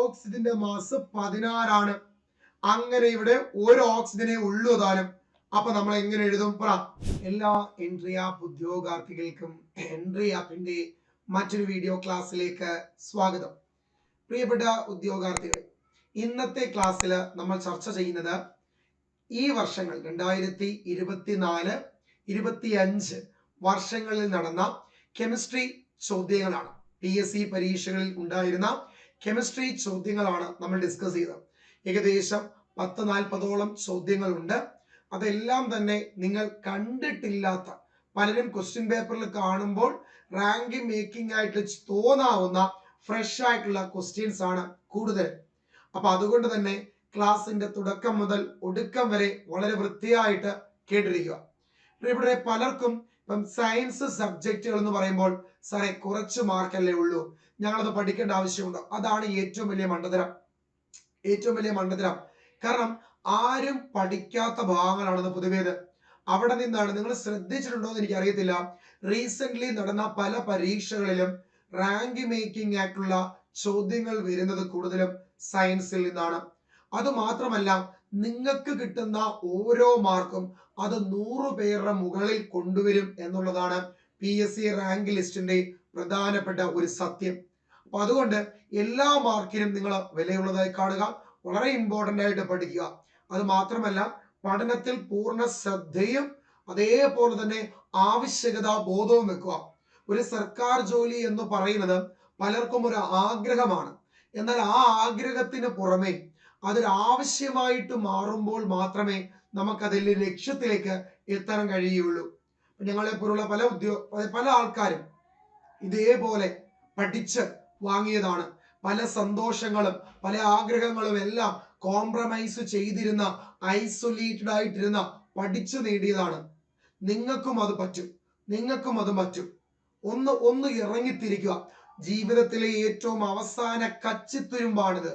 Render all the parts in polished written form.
ഓക്സിജന്റെ മാസ് 16 അങ്ങനെ ഇവിടെ ഒരു ഓക്സിജനെ ഉള്ളൂ താനും. അപ്പൊ നമ്മൾ എങ്ങനെ എഴുതും? എല്ലാ എൻട്രി ആപ്പ് ഉദ്യോഗാർത്ഥികൾക്കും എൻട്രി ആപ്പിന്റെ മറ്റൊരു വീഡിയോ ക്ലാസ്സിലേക്ക് സ്വാഗതം. പ്രിയപ്പെട്ട ഉദ്യോഗാർത്ഥികളെ, ഇന്നത്തെ ക്ലാസ്സിൽ നമ്മൾ ചർച്ച ചെയ്യുന്നത് ഈ വർഷങ്ങൾ 2024-25 വർഷങ്ങളിൽ നടന്ന കെമിസ്ട്രി ചോദ്യങ്ങളാണ്. PSC പരീക്ഷകളിൽ ഉണ്ടായിരുന്ന കെമിസ്ട്രി ചോദ്യങ്ങളാണ് നമ്മൾ ഡിസ്കസ് ചെയ്തത്. ഏകദേശം 10-40ഓളം ചോദ്യങ്ങളുണ്ട്. അതെല്ലാം തന്നെ നിങ്ങൾ കണ്ടിട്ടില്ലാത്ത, പലരും ക്വസ്റ്റ്യൻ പേപ്പറിൽ കാണുമ്പോൾ റാങ്ക് മേക്കിംഗ് ആയിട്ട് തോന്നാവുന്ന ഫ്രഷ് ആയിട്ടുള്ള ക്വസ്റ്റ്യൻസ് ആണ് കൂടുതൽ. അപ്പൊ അതുകൊണ്ട് തന്നെ ക്ലാസിന്റെ തുടക്കം മുതൽ ഒടുക്കം വരെ വളരെ വൃത്തിയായിട്ട് കേട്ടിരിക്കുക. ഇവിടെ പലർക്കും ഇപ്പം സയൻസ് സബ്ജക്റ്റുകൾ എന്ന് പറയുമ്പോൾ സാറേ കുറച്ച് മാർക്കല്ലേ ഉള്ളൂ, ഞങ്ങളത് പഠിക്കേണ്ട ആവശ്യമുണ്ടോ? അതാണ് ഏറ്റവും വലിയ മണ്ടത്തരം. കാരണം ആരും പഠിക്കാത്ത ഭാഗങ്ങളാണെന്ന് പൊതുവേത്. അവിടെ നിന്നാണ്, നിങ്ങൾ ശ്രദ്ധിച്ചിട്ടുണ്ടോ എന്ന് എനിക്കറിയത്തില്ല, റീസെന്റ് നടന്ന പല പരീക്ഷകളിലും റാങ്ക് മേക്കിംഗ് ആയിട്ടുള്ള ചോദ്യങ്ങൾ വരുന്നത് കൂടുതലും സയൻസിൽ നിന്നാണ്. അത് മാത്രമല്ല, നിങ്ങൾക്ക് കിട്ടുന്ന ഓരോ മാർക്കും അത് 100 പേരുടെ മുകളിൽ കൊണ്ടുവരും എന്നുള്ളതാണ് PSC റാങ്ക് ലിസ്റ്റിന്റെ പ്രധാനപ്പെട്ട ഒരു സത്യം. അപ്പൊ അതുകൊണ്ട് എല്ലാ മാർക്കിനും നിങ്ങൾ വിലയുള്ളതായി കാണുക, വളരെ ഇമ്പോർട്ടന്റ് ആയിട്ട് പഠിക്കുക. അത് മാത്രമല്ല, പഠനത്തിൽ പൂർണ്ണ ശ്രദ്ധയും അതേപോലെ തന്നെ ആവശ്യകതാ ബോധവും വെക്കുക. ഒരു സർക്കാർ ജോലി എന്ന് പറയുന്നത് പലർക്കും ഒരു ആഗ്രഹമാണ്. എന്നാൽ ആ ആഗ്രഹത്തിന് പുറമെ അതൊരു ആവശ്യമായിട്ട് മാറുമ്പോൾ മാത്രമേ നമുക്കതിൽ ലക്ഷ്യത്തിലേക്ക് എത്താൻ കഴിയുള്ളൂ. ഞങ്ങളെ പോലുള്ള പല ആൾക്കാരും ഇതേപോലെ പഠിച്ച് വാങ്ങിയതാണ്. പല സന്തോഷങ്ങളും പല ആഗ്രഹങ്ങളും എല്ലാം കോംപ്രമൈസ് ചെയ്തിരുന്ന, ഐസൊലേറ്റഡ് ആയിട്ടിരുന്ന പഠിച്ചു നേടിയതാണ്. നിങ്ങൾക്കും അത് പറ്റും. ഒന്ന് ഇറങ്ങിത്തിരിക്കുക. ജീവിതത്തിലെ ഏറ്റവും അവസാന കച്ചിത്തുരുമ്പാണിത്.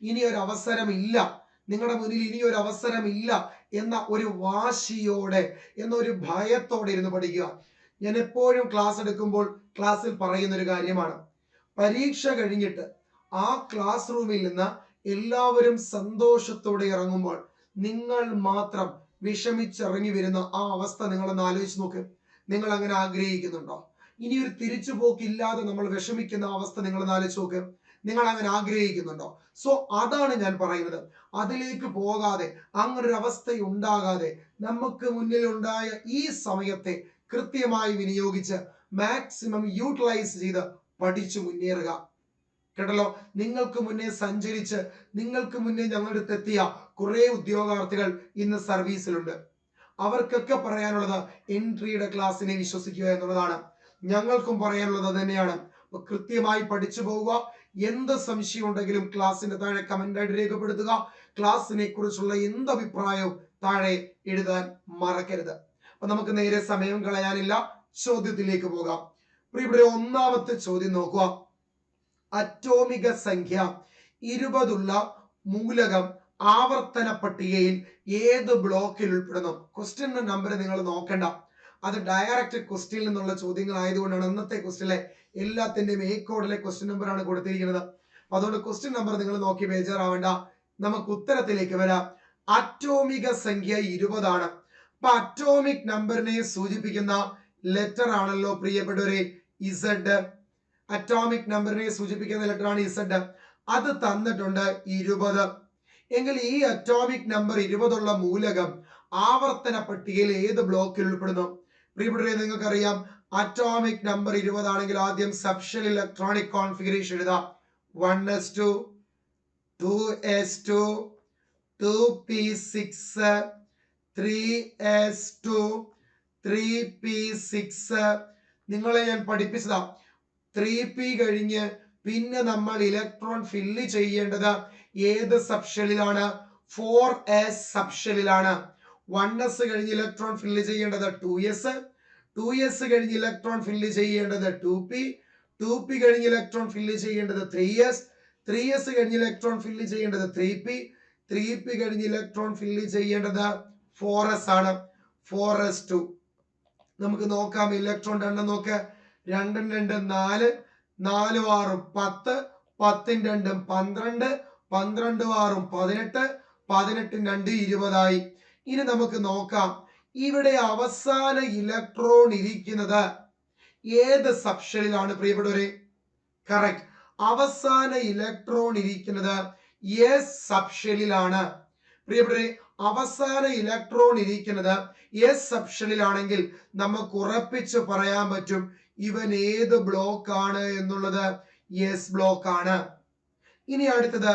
ഇനിയൊരു അവസരമില്ല, നിങ്ങളുടെ മുന്നിൽ ഇനിയൊരു അവസരമില്ല എന്ന ഒരു വാശിയോടെ, എന്നൊരു ഭയത്തോടെ ഇരുന്ന് പഠിക്കുക. ഞാൻ എപ്പോഴും ക്ലാസ് എടുക്കുമ്പോൾ ക്ലാസ്സിൽ പറയുന്ന ഒരു കാര്യമാണ്, പരീക്ഷ കഴിഞ്ഞിട്ട് ആ ക്ലാസ് റൂമിൽ നിന്ന് എല്ലാവരും സന്തോഷത്തോടെ ഇറങ്ങുമ്പോൾ നിങ്ങൾ മാത്രം വിഷമിച്ചിറങ്ങി വരുന്ന ആ അവസ്ഥ നിങ്ങളൊന്ന് ആലോചിച്ച് നോക്ക്. നിങ്ങൾ അങ്ങനെ ആഗ്രഹിക്കുന്നുണ്ടോ? ഇനി ഒരു തിരിച്ചുപോക്കില്ലാതെ നമ്മൾ വിഷമിക്കുന്ന അവസ്ഥ നിങ്ങളൊന്ന് ആലോചിച്ച് നോക്ക്. നിങ്ങൾ അങ്ങനെ ആഗ്രഹിക്കുന്നുണ്ടോ? സോ അതാണ് ഞാൻ പറയുന്നത്. അതിലേക്ക് പോകാതെ, അങ്ങനെ ഒരു അവസ്ഥ ഉണ്ടാകാതെ, നമുക്ക് മുന്നിൽ ഉണ്ടായ ഈ സമയത്തെ കൃത്യമായി വിനിയോഗിച്ച് മാക്സിമം യൂട്ടിലൈസ് ചെയ്ത് പഠിച്ചു മുന്നേറുക. കേട്ടല്ലോ? നിങ്ങൾക്ക് മുന്നേ സഞ്ചരിച്ച്, നിങ്ങൾക്ക് മുന്നേ ഞങ്ങളുടെ അടുത്ത് എത്തിയ കുറെ ഉദ്യോഗാർത്ഥികൾ ഇന്ന് സർവീസിലുണ്ട്. അവർക്കൊക്കെ പറയാനുള്ളത് എൻട്രിയുടെ ക്ലാസ്സിനെ വിശ്വസിക്കുക എന്നുള്ളതാണ്. ഞങ്ങൾക്കും പറയാനുള്ളത് അത് തന്നെയാണ്. കൃത്യമായി പഠിച്ചു പോവുക. എന്ത് സംശയം ഉണ്ടെങ്കിലും ക്ലാസ്സിന്റെ താഴെ കമന്റ് ആയിട്ട് രേഖപ്പെടുത്തുക. ക്ലാസ്സിനെ കുറിച്ചുള്ള എന്ത് അഭിപ്രായവും താഴെ എഴുതാൻ മറക്കരുത്. അപ്പൊ നമുക്ക് നേരെ സമയം കളയാനില്ല, ചോദ്യത്തിലേക്ക് പോകാം. ഇവിടെ ഒന്നാമത്തെ ചോദ്യം നോക്കുക. അറ്റോമിക സംഖ്യ 20 ഉള്ള മൂലകം ആവർത്തന പട്ടികയിൽ ഏത് ബ്ലോക്കിൽ ഉൾപ്പെടുന്നു? ക്വസ്റ്റ്യൻ നമ്പർ നിങ്ങൾ നോക്കണ്ട, അത് ഡയറക്റ്റ് ക്വസ്റ്റ്യനിൽ നിന്നുള്ള ചോദ്യങ്ങൾ ആയതുകൊണ്ടാണ് ഇന്നത്തെ ക്വസ്റ്റ്യനിലെ എല്ലാത്തിന്റെയും കോഡിലെ ക്വസ്റ്റ്യൻ നമ്പർ ആണ് കൊടുത്തിരിക്കുന്നത്. അതുകൊണ്ട് ക്വസ്റ്റ്യൻ നമ്പർ നിങ്ങൾ നോക്കി ബേജാറാവേണ്ട. നമുക്ക് ഉത്തരത്തിലേക്ക് വരാം. അറ്റോമിക സംഖ്യ 20 ആണ്. അപ്പൊ അറ്റോമിക് നമ്പറിനെ സൂചിപ്പിക്കുന്ന ലെറ്റർ ആണല്ലോ പ്രിയപ്പെട്ടവരെ Z. അറ്റോമിക് നമ്പറിനെ സൂചിപ്പിക്കുന്ന ലെറ്റർ ആണ് Z. അത് തന്നിട്ടുണ്ട് 20 എങ്കിൽ ഈ അറ്റോമിക് നമ്പർ 20 ഉള്ള മൂലകം ആവർത്തന പട്ടികയിൽ ഏത് ബ്ലോക്കിൽ ഉൾപ്പെടുന്നു? പ്രിയപ്പെട്ടവരെ, നിങ്ങൾക്കറിയാം അറ്റോമിക് നമ്പർ 20 ആണെങ്കിൽ ആദ്യം സബ്ഷെൽ ഇലക്ട്രോണിക് കോൺഫിഗറേഷൻ എഴുതാം. 1s2 2s2 2p6 3s2 3p6. നിങ്ങളെ ഞാൻ പഠിപ്പിച്ചതാ. 3p കഴിഞ്ഞ് പിന്നെ നമ്മൾ ഇലക്ട്രോൺ ഫില്ല് ചെയ്യേണ്ടത് ഏത് സബ്ഷെല്ലിലാണ്? 4s സബ്ഷെല്ലിലാണ്. 1s കഴിഞ്ഞ് ഇലക്ട്രോൺ ഫില്ല് ചെയ്യേണ്ടത് 2s, 2s കഴിഞ്ഞ് ഇലക്ട്രോൺ ഫില്ല് ചെയ്യേണ്ടത് 2p, 2p കഴിഞ്ഞ് ഇലക്ട്രോൺ ഫില്ല് ചെയ്യേണ്ടത് 3s, 3s കഴിഞ്ഞ് ഇലക്ട്രോൺ ഫില്ല് ചെയ്യേണ്ടത് 3p, 3p കഴിഞ്ഞ് ഇലക്ട്രോൺ ഫില്ല് ചെയ്യേണ്ടത് 4s ആണ്. 4s2. നമുക്ക് നോക്കാം ഇലക്ട്രോൺ എണ്ണം നോക്ക്. 2 2 4, 4 6 10, 10 2 12, 12 6 18, 18 2 20 ഇനി നമുക്ക് നോക്കാം ഇവിടെ അവസാന ഇലക്ട്രോൺ ഇരിക്കുന്നത് ഏത് സബ്ഷെല്ലിലാണ് പ്രിയപ്പെട്ടവരെ? കറക്റ്റ്, അവസാന ഇലക്ട്രോൺ ഇരിക്കുന്നത് എസ് സബ്ഷെല്ലിലാണ്. പ്രിയപ്പെട്ടവരെ, അവസാന ഇലക്ട്രോൺ ഇരിക്കുന്നത് എസ് സബ്ഷെല്ലിലാണെങ്കിൽ നമുക്ക് ഉറപ്പിച്ച് പറയാൻ പറ്റും ഇവൻ ഏത് ബ്ലോക്ക് ആണ് എന്നുള്ളത്. എസ് ബ്ലോക്ക് ആണ്. ഇനി അടുത്തത്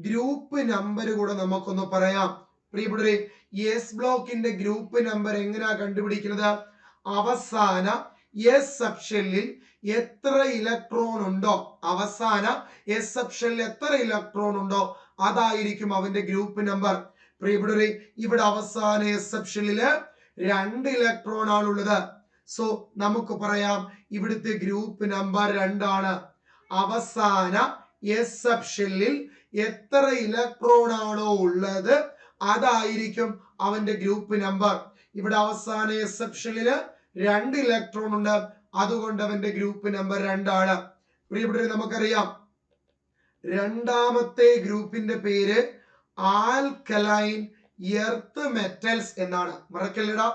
ഗ്രൂപ്പ് നമ്പർ കൂടെ നമുക്കൊന്ന് പറയാം. പ്രിയപ്പെട്ടവരെ, എസ് ബ്ലോക്കിന്റെ ഗ്രൂപ്പ് നമ്പർ എങ്ങനെയാ കണ്ടുപിടിക്കുന്നത്? അവസാന എസ് സബ്ഷെല്ലിൽ എത്ര ഇലക്ട്രോൺ ഉണ്ടോ, അവസാന എസ് സബ്ഷെല്ലിൽ എത്ര ഇലക്ട്രോൺ ഉണ്ടോ അതായിരിക്കും അവന്റെ ഗ്രൂപ്പ് നമ്പർ. പ്രിയപ്പെട്ടവരെ, ഇവിടെ അവസാന എസ് സബ്ഷെല്ലില് 2 ഇലക്ട്രോൺ ആണുള്ളത്. സോ നമുക്ക് പറയാം ഇവിടുത്തെ ഗ്രൂപ്പ് നമ്പർ 2 ആണ്. അവസാന എസ് സബ്ഷെല്ലിൽ എത്ര ഇലക്ട്രോൺ ആണോ ഉള്ളത് അതായിരിക്കും അവന്റെ ഗ്രൂപ്പ് നമ്പർ. ഇവിടെ അവസാന എസ് സബ്ഷെല്ലില് 2 ഇലക്ട്രോൺ ഉണ്ട്, അതുകൊണ്ട് അവന്റെ ഗ്രൂപ്പ് നമ്പർ 2 ആണ്. പ്രിയപ്പെട്ടവരെ, നമുക്കറിയാം രണ്ടാമത്തെ ഗ്രൂപ്പിന്റെ പേര് ആൽക്കലൈൻ എർത്ത് മെറ്റൽസ് എന്നാണ്. മറക്കല്ലടാ,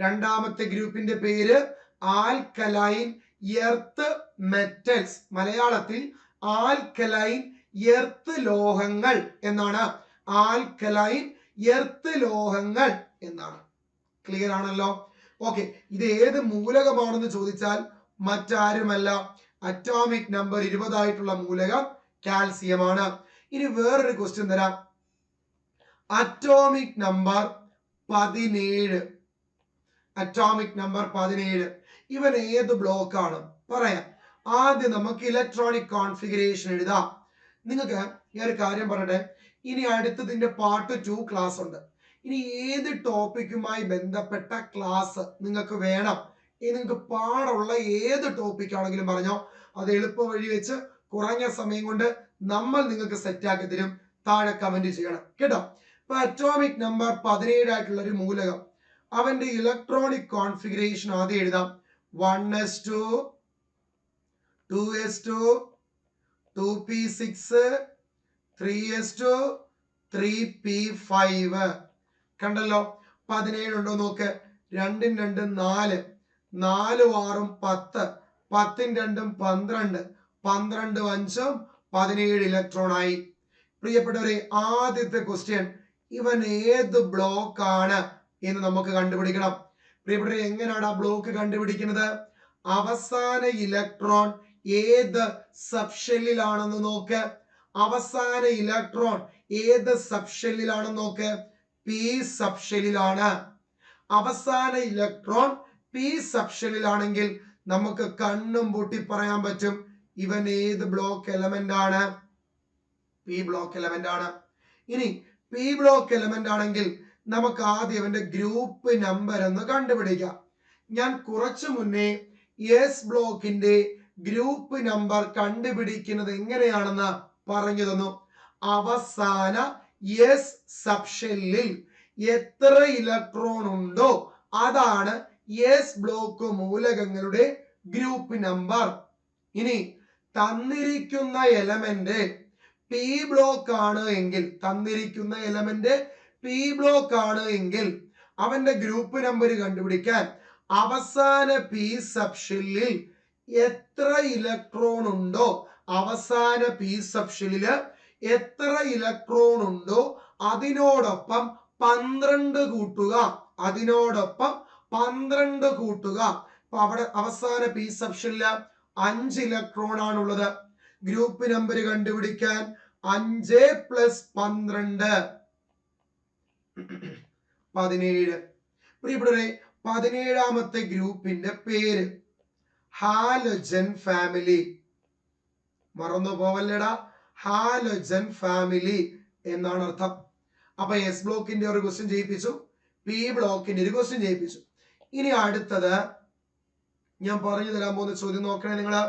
രണ്ടാമത്തെ ഗ്രൂപ്പിന്റെ പേര് ആൽക്കലൈൻ എർത്ത് മെറ്റൽസ്. മലയാളത്തിൽ ആൽക്കലൈൻ എർത്ത് ലോഹങ്ങൾ എന്നാണ്. ആൽക്കലൈൻ എർത്ത് ലോഹങ്ങൾ എന്നാണ്. ക്ലിയർ ആണല്ലോ? ഓക്കെ, ഇത് ഏത് മൂലകമാണെന്ന് ചോദിച്ചാൽ മറ്റാരുമല്ല, അറ്റോമിക് നമ്പർ 20 ആയിട്ടുള്ള മൂലകം കാൽസ്യം ആണ്. ഇനി വേറൊരു ക്വസ്റ്റ്യൻ തരാം. അറ്റോമിക് നമ്പർ 17, അറ്റോമിക് നമ്പർ 17 ഇവൻ ഏത് ബ്ലോക്ക് ആണ്? പറയാം. ആദ്യം നമുക്ക് ഇലക്ട്രോണിക് കോൺഫിഗറേഷൻ എഴുതാം. നിങ്ങൾക്ക് ഞാൻ ഒരു കാര്യം പറയട്ടെ, ഇനി അടുത്തതിന്റെ പാർട്ട് 2 ക്ലാസ് ഉണ്ട്. ഇനി ഏത് ടോപ്പിക്കുമായി ബന്ധപ്പെട്ട ക്ലാസ് നിങ്ങൾക്ക് വേണം, ഇനി നിങ്ങൾക്ക് പാടുള്ള ഏത് ടോപ്പിക് ആണെങ്കിലും പറഞ്ഞോ, അത് എളുപ്പ വഴി വെച്ച് കുറഞ്ഞ സമയം കൊണ്ട് നമ്മൾ നിങ്ങൾക്ക് സെറ്റ് ആക്കി തരും. താഴെ കമന്റ് ചെയ്യണം കേട്ടോ. ഇപ്പൊ അറ്റോമിക് നമ്പർ 17 ആയിട്ടുള്ള ഒരു മൂലകം, അവന്റെ ഇലക്ട്രോണിക് കോൺഫിഗറേഷൻ ആദ്യം എഴുതാം. 1s2, 2s2, 2p6, 3s2, 3p5. കണ്ടല്ലോ, 17 ഉണ്ടോ നോക്ക്. 2 2 4, 4 6 10, 10 2 12, 12 5 17 ഇലക്ട്രോൺ ആയി. പ്രിയപ്പെട്ടവരെ, ആദ്യത്തെ ക്വസ്റ്റ്യൻ, ഇവൻ ഏത് ബ്ലോക്ക് ആണ് എന്ന് നമുക്ക് കണ്ടുപിടിക്കണം. പ്രിയപ്പെട്ടവരെ, എങ്ങനെയാണ് ആ ബ്ലോക്ക് കണ്ടുപിടിക്കുന്നത്? അവസാന ഇലക്ട്രോൺ ഏത് സബ്ഷെല്ലിലാണെന്ന് നോക്ക്. അവസാന ഇലക്ട്രോൺ ഏത് സബ്ഷെല്ലിലാണെന്ന് നോക്ക്. പി സബ്ഷെല്ലിലാണ്. അവസാന ഇലക്ട്രോൺ പി സബ്ഷെല്ലിലാണെങ്കിൽ നമുക്ക് കണ്ണും പൂട്ടി പറയാൻ പറ്റും ഇവൻ ഏത് ബ്ലോക്ക് എലമെന്റ് ആണ്? പി ബ്ലോക്ക് എലമെന്റ് ആണ്. ഇനി പി ബ്ലോക്ക് എലമെന്റ് ആണെങ്കിൽ നമുക്ക് ആദ്യം അവന്റെ ഗ്രൂപ്പ് നമ്പർ എന്ന് കണ്ടുപിടിക്കാം. ഞാൻ കുറച്ചു മുന്നേ എസ് ബ്ലോക്കിന്റെ ഗ്രൂപ്പ് നമ്പർ കണ്ടുപിടിക്കുന്നത് എങ്ങനെയാണെന്ന് പറഞ്ഞു തന്നു. അവസാന എസ് സബ്ഷെല്ലിൽ എത്ര ഇലക്ട്രോൺ ഉണ്ടോ അതാണ് എസ് ബ്ലോക്ക് മൂലകങ്ങളുടെ ഗ്രൂപ്പ് നമ്പർ. ഇനി തന്നിരിക്കുന്ന എലമെന്റ് പി ബ്ലോക്ക് ആണ് എങ്കിൽ, തന്നിരിക്കുന്ന എലമെന്റ് പി ബ്ലോക്ക് ആണ് എങ്കിൽ അവന്റെ ഗ്രൂപ്പ് നമ്പർ കണ്ടുപിടിക്കാൻ അവസാന പി സബ്ഷെല്ലിൽ എത്ര ഇലക്ട്രോൺ ഉണ്ടോ, അവസാന പി സബ്ഷെല്ലില് എത്ര ഇലക്ട്രോൺ ഉണ്ടോ അതിനോടൊപ്പം 12 കൂട്ടുക, അതിനോടൊപ്പം 12 കൂട്ടുക. അപ്പൊ അവിടെ അവസാന പി സബ്ഷെല്ലില് 5 ഇലക്ട്രോൺ ആണുള്ളത്. ഗ്രൂപ്പ് നമ്പർ കണ്ടുപിടിക്കാൻ 5 + 12 17. പ്രിയപ്പെട്ടവരെ, 17ാമത്തെ ഗ്രൂപ്പിന്റെ പേര് ഹാലജൻ ഫാമിലി. മറന്നു പോവല്ലേടാ, ഹാലജൻ ഫാമിലി എന്നാണ് അർത്ഥം. അപ്പൊ എസ് ബ്ലോക്കിന്റെ ഒരു ക്വസ്റ്റ്യൻ ചെയ്യിപ്പിച്ചു, പി ബ്ലോക്കിന്റെ ഒരു ക്വസ്റ്റ്യൻ ചെയ്യിപ്പിച്ചു. ഇനി അടുത്തത് ഞാൻ പറഞ്ഞു തരാൻ പോകുന്ന ചോദ്യം നോക്കണേ നിങ്ങള്.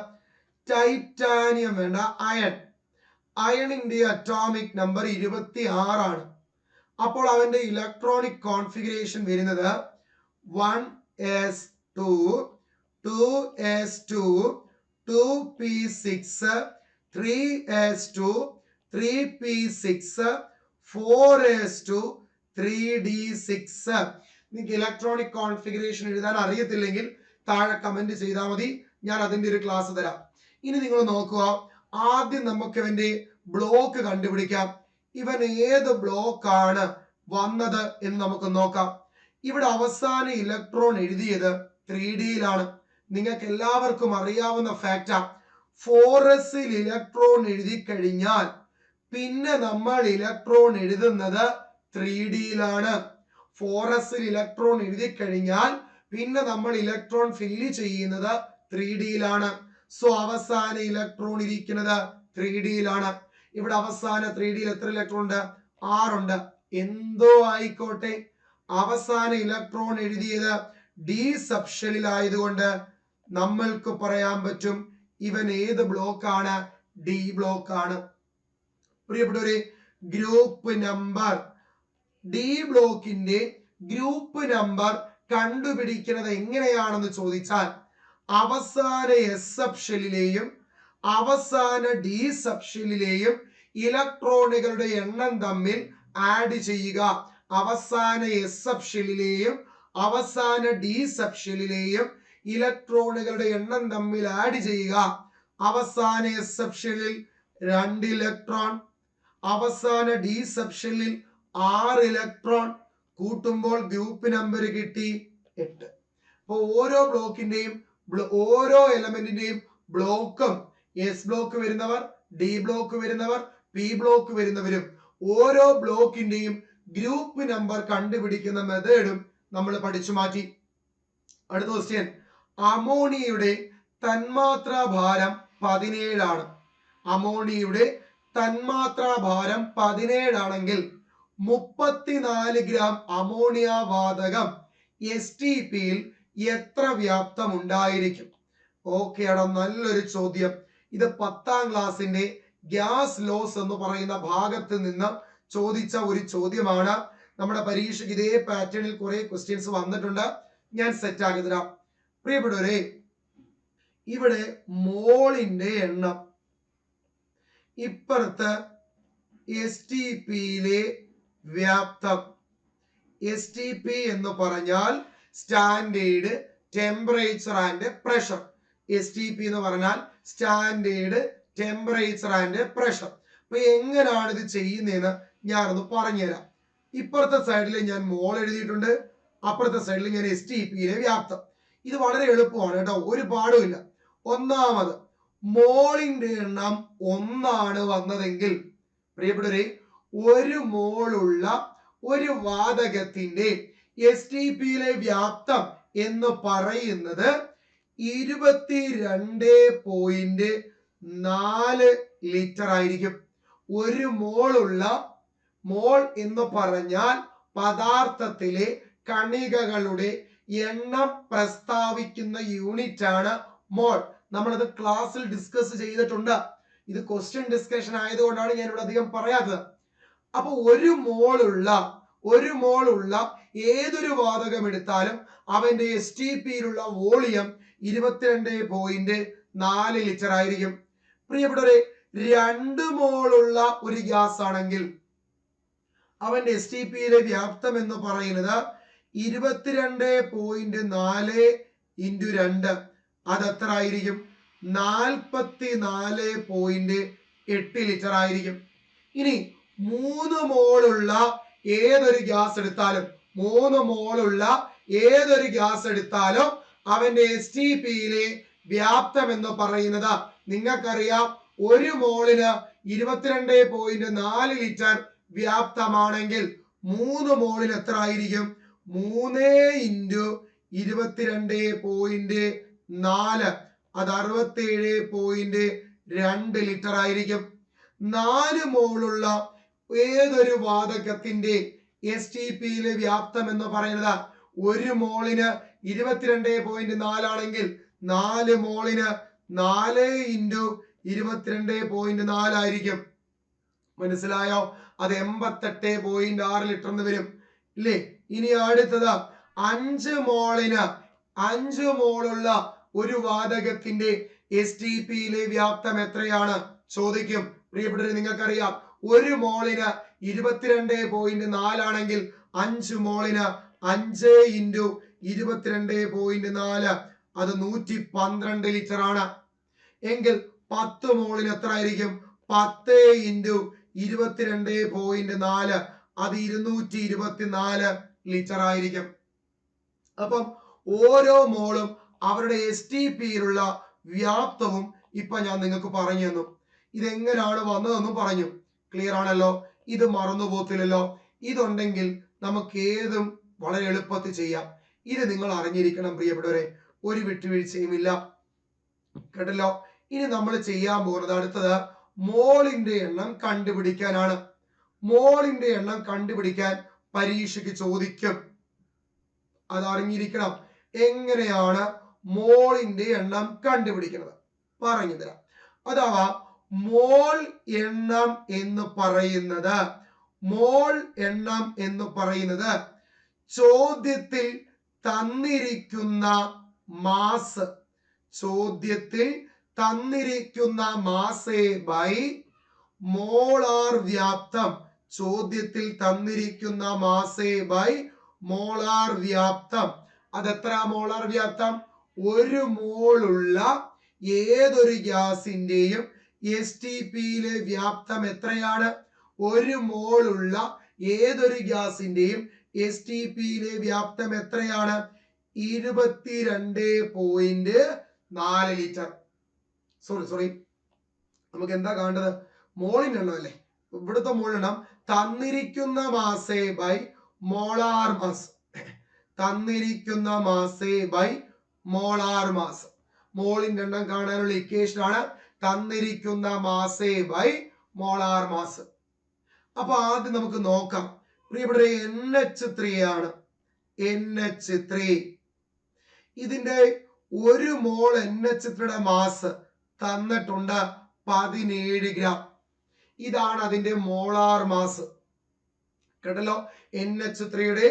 ടൈറ്റാനിയം വേണ്ട, അയൺ. അയണിന്റെ അറ്റോമിക് നമ്പർ 26 ആണ്. അപ്പോൾ അവന്റെ ഇലക്ട്രോണിക് കോൺഫിഗറേഷൻ വരുന്നത് 1s2, 2s2, 2p6, 3s2 3p6 4s2 3d6. നിങ്ങൾക്ക് ഇലക്ട്രോണിക് കോൺഫിഗറേഷൻ എഴുതാൻ അറിയത്തില്ലെങ്കിൽ താഴെ കമന്റ് ചെയ്താൽ മതി, ഞാൻ അതിന്റെ ഒരു ക്ലാസ് തരാം. ഇനി നിങ്ങൾ നോക്കുക, ആദ്യം നമുക്ക് ഇവന്റെ ബ്ലോക്ക് കണ്ടുപിടിക്കാം. ഇവൻ ഏത് ബ്ലോക്കാണ് വന്നത് എന്ന് നമുക്ക് നോക്കാം. ഇവിടെ അവസാന ഇലക്ട്രോൺ എഴുതിയത് 3Dയിലാണ്. നിങ്ങൾക്ക് എല്ലാവർക്കും അറിയാവുന്ന ഫാക്റ്റാ. 4sൽ ഇലക്ട്രോൺ എഴുതി കഴിഞ്ഞാൽ പിന്നെ നമ്മൾ ഇലക്ട്രോൺ എഴുതുന്നത് 3Dയിലാണ്. 4sൽ ഇലക്ട്രോൺ എഴുതി കഴിഞ്ഞാൽ പിന്നെ നമ്മൾ ഇലക്ട്രോൺ ഫില്ല് ചെയ്യുന്നത് 3Dയിലാണ്. സോ അവസാന ഇലക്ട്രോൺ ഇരിക്കുന്നത് 3Dയിലാണ്. ഇവിടെ അവസാന 3Dയിൽ എത്ര ഇലക്ട്രോൺ ഉണ്ട്? 6 ഉണ്ട്. എന്തോ ആയിക്കോട്ടെ, അവസാന ഇലക്ട്രോൺ എഴുതിയത് ഡി സബ്ഷെല്ലിൽ ആയതുകൊണ്ട് നമ്മൾക്ക് പറയാൻ പറ്റും ഇവൻ ഏത് ബ്ലോക്കാണ്? ഡി ബ്ലോക്കാണ്. പ്രിയപ്പെട്ടവരെ, ഗ്രൂപ്പ് നമ്പർ ഡി ബ്ലോക്കിന്റെ ഗ്രൂപ്പ് നമ്പർ കണ്ടുപിടിക്കുന്നത് എങ്ങനെയാണെന്ന് ചോദിച്ചാൽ അവസാന എസ് സബ്ഷെല്ലിലെയും അവസാന ഡി സബ്ഷെല്ലിലെയും ഇലക്ട്രോണുകളുടെ എണ്ണം തമ്മിൽ ആഡ് ചെയ്യുക. അവസാന എസ് സബ്ഷെല്ലിലെയും അവസാന ഡി സബ്ഷെല്ലിലെയും ഇലക്ട്രോണുകളുടെ എണ്ണം തമ്മിൽ ആഡ് ചെയ്യുക. അവസാന എസ് സബ്ഷെല്ലിൽ 2 ഇലക്ട്രോൺ, അവസാന ഡി സബ്ഷെല്ലിൽ 6 ഇലക്ട്രോൺ, കൂട്ടുമ്പോൾ ഗ്രൂപ്പ് നമ്പർ കിട്ടി 8. അപ്പൊ ഓരോ ബ്ലോക്കിന്റെയും ഓരോ എലമെന്റിന്റെയും ബ്ലോക്കും എസ് ബ്ലോക്ക് വരുന്നവർ, ഡി ബ്ലോക്ക് വരുന്നവർ, പി ബ്ലോക്ക് വരുന്നവരും ഓരോ ബ്ലോക്കിന്റെയും ഗ്രൂപ്പ് നമ്പർ കണ്ടുപിടിക്കുന്ന മെത്തേഡും നമ്മൾ പഠിച്ചു മാറ്റി. അടുത്ത ക്വസ്റ്റ്യൻ, അമോണിയയുടെ തന്മാത്രാ ഭാരം 17 ആണ്. അമോണിയയുടെ തന്മാത്രാ ഭാരം 17 ആണെങ്കിൽ 34 ഗ്രാം അമോണിയ വാതകം STPയിൽ എത്ര വ്യാപ്തം ഉണ്ടായിരിക്കും? ഓക്കെ ആണോ? നല്ലൊരു ചോദ്യം. ഇത് 10ാം ക്ലാസ്സിന്റെ ഗ്യാസ് ലോസ് എന്ന് പറയുന്ന ഭാഗത്ത് നിന്ന് ചോദിച്ച ഒരു ചോദ്യമാണ്. നമ്മുടെ പരീക്ഷയ്ക്ക് ഇതേ പാറ്റേണിൽ കുറെ ക്വസ്റ്റ്യൻസ് വന്നിട്ടുണ്ട്. ഞാൻ സെറ്റ് ആക്കി തരാം. പ്രിയപ്പെട്ടവരെ, ഇവിടെ മോളിന്റെ എണ്ണം, ഇപ്പുറത്ത് STPയിലെ വ്യാപ്തം. STP എന്ന് പറഞ്ഞാൽ standard temperature and pressure. STP എന്ന് പറഞ്ഞാൽ സ്റ്റാൻഡേർഡ് ടെമ്പറേച്ചർ ആൻഡ് പ്രഷർ. അപ്പൊ എങ്ങനെയാണ് ഇത് ചെയ്യുന്നതെന്ന് ഞാനൊന്ന് പറഞ്ഞുതരാം. ഇപ്പുറത്തെ സൈഡിൽ ഞാൻ മോൾ എഴുതിയിട്ടുണ്ട്, അപ്പുറത്തെ സൈഡിൽ ഞാൻ STPയിലെ വ്യാപ്തം. ഇത് വളരെ എളുപ്പമാണ് കേട്ടോ, ഒരു പാടുമില്ല. ഒന്നാമത്, മോളിന്റെ എണ്ണം 1 വന്നതെങ്കിൽ പ്രിയപ്പെട്ടവരെ, 1 മോളുള്ള ഒരു വാതകത്തിന്റെ STPയിലെ വ്യാപ്തം എന്ന് പറയുന്നത് 22.4 ലിറ്റർ ആയിരിക്കും. 1 മോളുള്ള, മോൾ എന്ന് പറഞ്ഞാൽ പദാർത്ഥത്തിലെ കണികകളുടെ എണ്ണം പ്രസ്താവിക്കുന്ന യൂണിറ്റ് ആണ് മോൾ. നമ്മളത് ക്ലാസ്സിൽ ഡിസ്കസ് ചെയ്തിട്ടുണ്ട്. ഇത് ക്വസ്റ്റ്യൻ ഡിസ്കഷൻ ആയതുകൊണ്ടാണ് ഞാൻ ഇവിടെ അധികം പറയാത്തത്. അപ്പൊ 1 മോളുള്ള ഏതൊരു വാതകം എടുത്താലും അവന്റെ STPയിലുള്ള വോളിയം 22.4 ലിറ്റർ ആയിരിക്കും. പ്രിയപ്പെട്ടവരെ, 2 മോളുള്ള ഒരു ഗ്യാസ് ആണെങ്കിൽ അവന്റെ STPയിലെ വ്യാപ്തം എന്ന് പറയുന്നത് 22.4 × 2, അത് എത്ര ആയിരിക്കും? 44.8 ലിറ്റർ ആയിരിക്കും. ഇനി 3 മോളുള്ള ഏതൊരു ഗ്യാസ് എടുത്താലും, 3 മോളുള്ള ഏതൊരു ഗ്യാസ് എടുത്താലും അവന്റെ STPയിലെ വ്യാപ്തം എന്ന് പറയുന്നത് നിങ്ങൾക്കറിയാം, 1 മോളിന് 22.4 ലിറ്റർ വ്യാപ്തമാണെങ്കിൽ 3 മോളിന് എത്ര ആയിരിക്കും? 3 × 22.4, അത് 67.2 ലിറ്റർ ആയിരിക്കും. 4 മോളുള്ള ഏതൊരു വാതകത്തിന്റെ STPയിലെ വ്യാപ്തം എന്ന് പറയുന്നത് 1 മോളിന് 22.4 ആണെങ്കിൽ 4 മോളിന് 4 × 22.4 ആയിരിക്കും. മനസ്സിലായോ? അത് 88.6 ലിറ്റർ എന്ന് വരും ഇല്ലേ? ഇനി അടുത്തത് 5 മോളുള്ള ഒരു വാതകത്തിന്റെ STPയിലെ വ്യാപ്തം എത്രയാണ്? ചോദിക്കും. പ്രിയപ്പെട്ടവരെ, നിങ്ങൾക്കറിയാം ഒരു മോളിന് 22.4 ആണെങ്കിൽ 5 മോളിന് 5 ഇൻറ്റു 22.4 അത് 112 ലിറ്റർ ആണ്. എങ്കിൽ 10 മോളിന് എത്ര ആയിരിക്കും? 10 ഇൻറ്റു 22.4 അത് 224 ലിറ്റർ ആയിരിക്കും. അപ്പം ഓരോ മോളും അവരുടെ STPയിലുള്ള വ്യാപ്തവും ഇപ്പൊ ഞാൻ നിങ്ങൾക്ക് പറഞ്ഞു തന്നു. ഇതെങ്ങനെയാണ് വന്നതെന്നും പറഞ്ഞു. ക്ലിയർ ആണല്ലോ? ഇത് മറന്നു പോകത്തില്ലല്ലോ. ഇതുണ്ടെങ്കിൽ നമുക്ക് ഏതും വളരെ എളുപ്പത്തിൽ ചെയ്യാം. ഇത് നിങ്ങൾ അറിഞ്ഞിരിക്കണം പ്രിയപ്പെട്ടവരെ, ഒരു വിട്ടുവീഴ്ചയും ഇല്ല. കേട്ടല്ലോ? ഇനി നമ്മൾ ചെയ്യാൻ പോകുന്നത് അടുത്തത് മോളിന്റെ എണ്ണം കണ്ടുപിടിക്കാനാണ്. മോളിന്റെ എണ്ണം കണ്ടുപിടിക്കാൻ പരീക്ഷയ്ക്ക് ചോദിക്കും. അത് അറിഞ്ഞിരിക്കണം. എങ്ങനെയാണ് മോളിന്റെ എണ്ണം കണ്ടുപിടിക്കുന്നത് പറഞ്ഞു തരാം. അഥവാ മോൾ എണ്ണം എന്ന് പറയുന്നത് ചോദ്യത്തിൽ തന്നിരിക്കുന്ന മാസ് ബൈ മോളാർ വ്യാപ്തം. ചോദ്യത്തിൽ തന്നിരിക്കുന്ന മാസ് ബൈ മോളാർ വ്യാപ്തം. അതെത്ര മോളാർ വ്യാപ്തം? ഒരു മോളുള്ള ഏതൊരു ഗ്യാസിന്റെയും STPയിലെ വ്യാപ്തം എത്രയാണ്? ഒരു മോളുള്ള ഏതൊരു ഗ്യാസിന്റെയും STPയിലെ വ്യാപ്തം എത്രയാണ്? 22.4 ലിറ്റർ. സോറി, നമുക്ക് എന്താ കാണേണ്ടത്? മോളിന്റെ എണ്ണം അല്ലേ? ഇവിടുത്തെ മോളെണ്ണം തന്നിരിക്കുന്ന മാസ് ബൈ മോളാർ മാസ്. തന്നിരിക്കുന്ന മാസ് ബൈ മോളാർ മാസ്. മോളിന്റെ എണ്ണം കാണാനുള്ള ഇക്വേഷൻ ആണ് തന്നിരിക്കുന്ന മാസ് ബൈ മോളാർ മാസ്. അപ്പൊ ആദ്യം നമുക്ക് നോക്കാം. പ്രിയപ്പെട്ടവരെ, NH3 ആണ്. NH3 ഇതിന്റെ ഒരു മോൾ NH3യുടെ മാസ് തന്നിട്ടുണ്ട് 17 ഗ്രാം. ഇതാണ് അതിന്റെ മോളാർ മാസ്. കേട്ടല്ലോ? NH3യുടെ